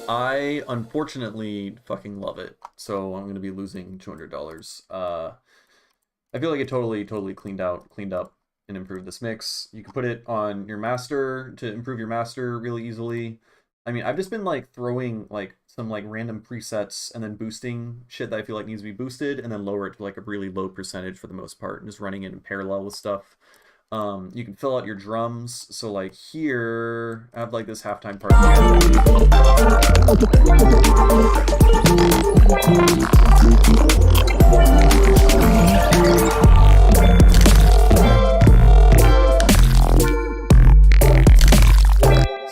I unfortunately fucking love it, so I'm gonna be losing $200. I feel like it totally cleaned up and improved this mix. You can put it on your master to improve your master really easily. I mean, I've just been like throwing like some like random presets and then boosting shit that I feel like needs to be boosted, and then lower it to like a really low percentage for the most part, and just running it in parallel with stuff. You can fill out your drums. So like here, I have like this halftime part here.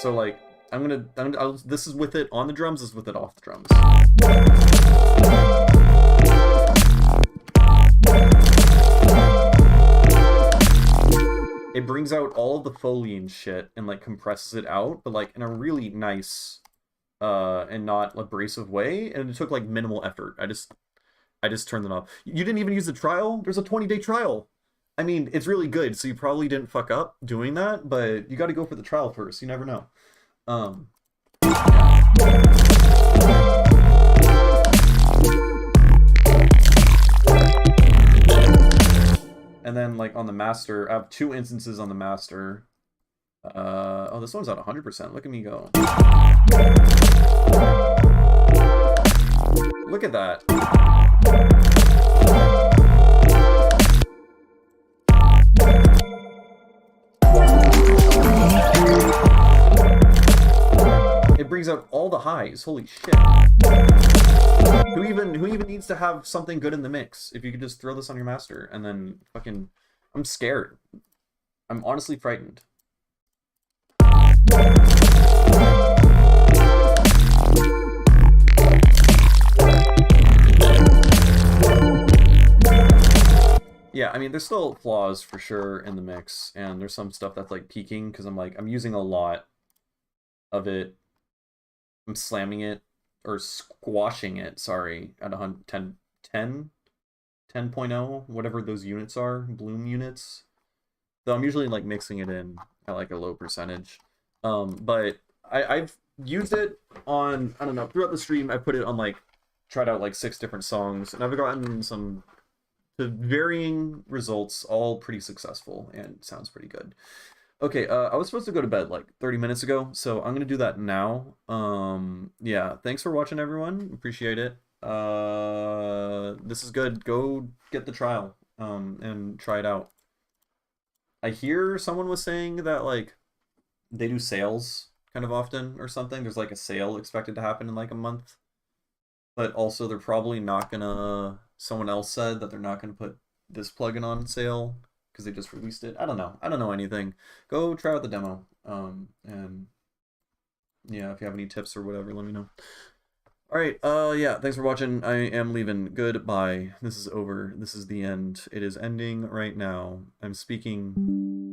So like, this is with it on the drums, this is with it off the drums. It brings out all of the Foley and shit and like compresses it out, but like in a really nice and not abrasive way, and it took like minimal effort. I just turned it off. You didn't even use the trial? There's a 20-day trial. I mean, it's really good, so you probably didn't fuck up doing that, but you got to go for the trial first. You never know. And then, like, on the master, I have 2 instances on the master. Oh, this one's at 100%. Look at me go. Look at that. It brings out all the highs. Holy shit. Who even needs to have something good in the mix? If you could just throw this on your master and then fucking, I'm scared. I'm honestly frightened. Yeah, I mean, there's still flaws for sure in the mix, and there's some stuff that's like peaking because I'm using a lot of it. I'm slamming it or squashing it, sorry, at 10.0, whatever those units are, bloom units. Though I'm usually like mixing it in at like a low percentage. But I've used it on, I don't know, throughout the stream. I put it on like, tried out like 6 different songs, and I've gotten some to varying results, all pretty successful, and sounds pretty good. Okay, I was supposed to go to bed like 30 minutes ago, so I'm gonna do that now. Yeah, thanks for watching, everyone. Appreciate it. This is good. Go get the trial, and try it out. I hear someone was saying that like they do sales kind of often or something. There's like a sale expected to happen in like a month. But also they're probably not gonna, someone else said that they're not gonna put this plugin on sale because they just released it. I don't know. I don't know anything. Go try out the demo. And yeah, if you have any tips or whatever, let me know. All right, yeah, thanks for watching. I am leaving. Goodbye. This is over. This is the end. It is ending right now. I'm speaking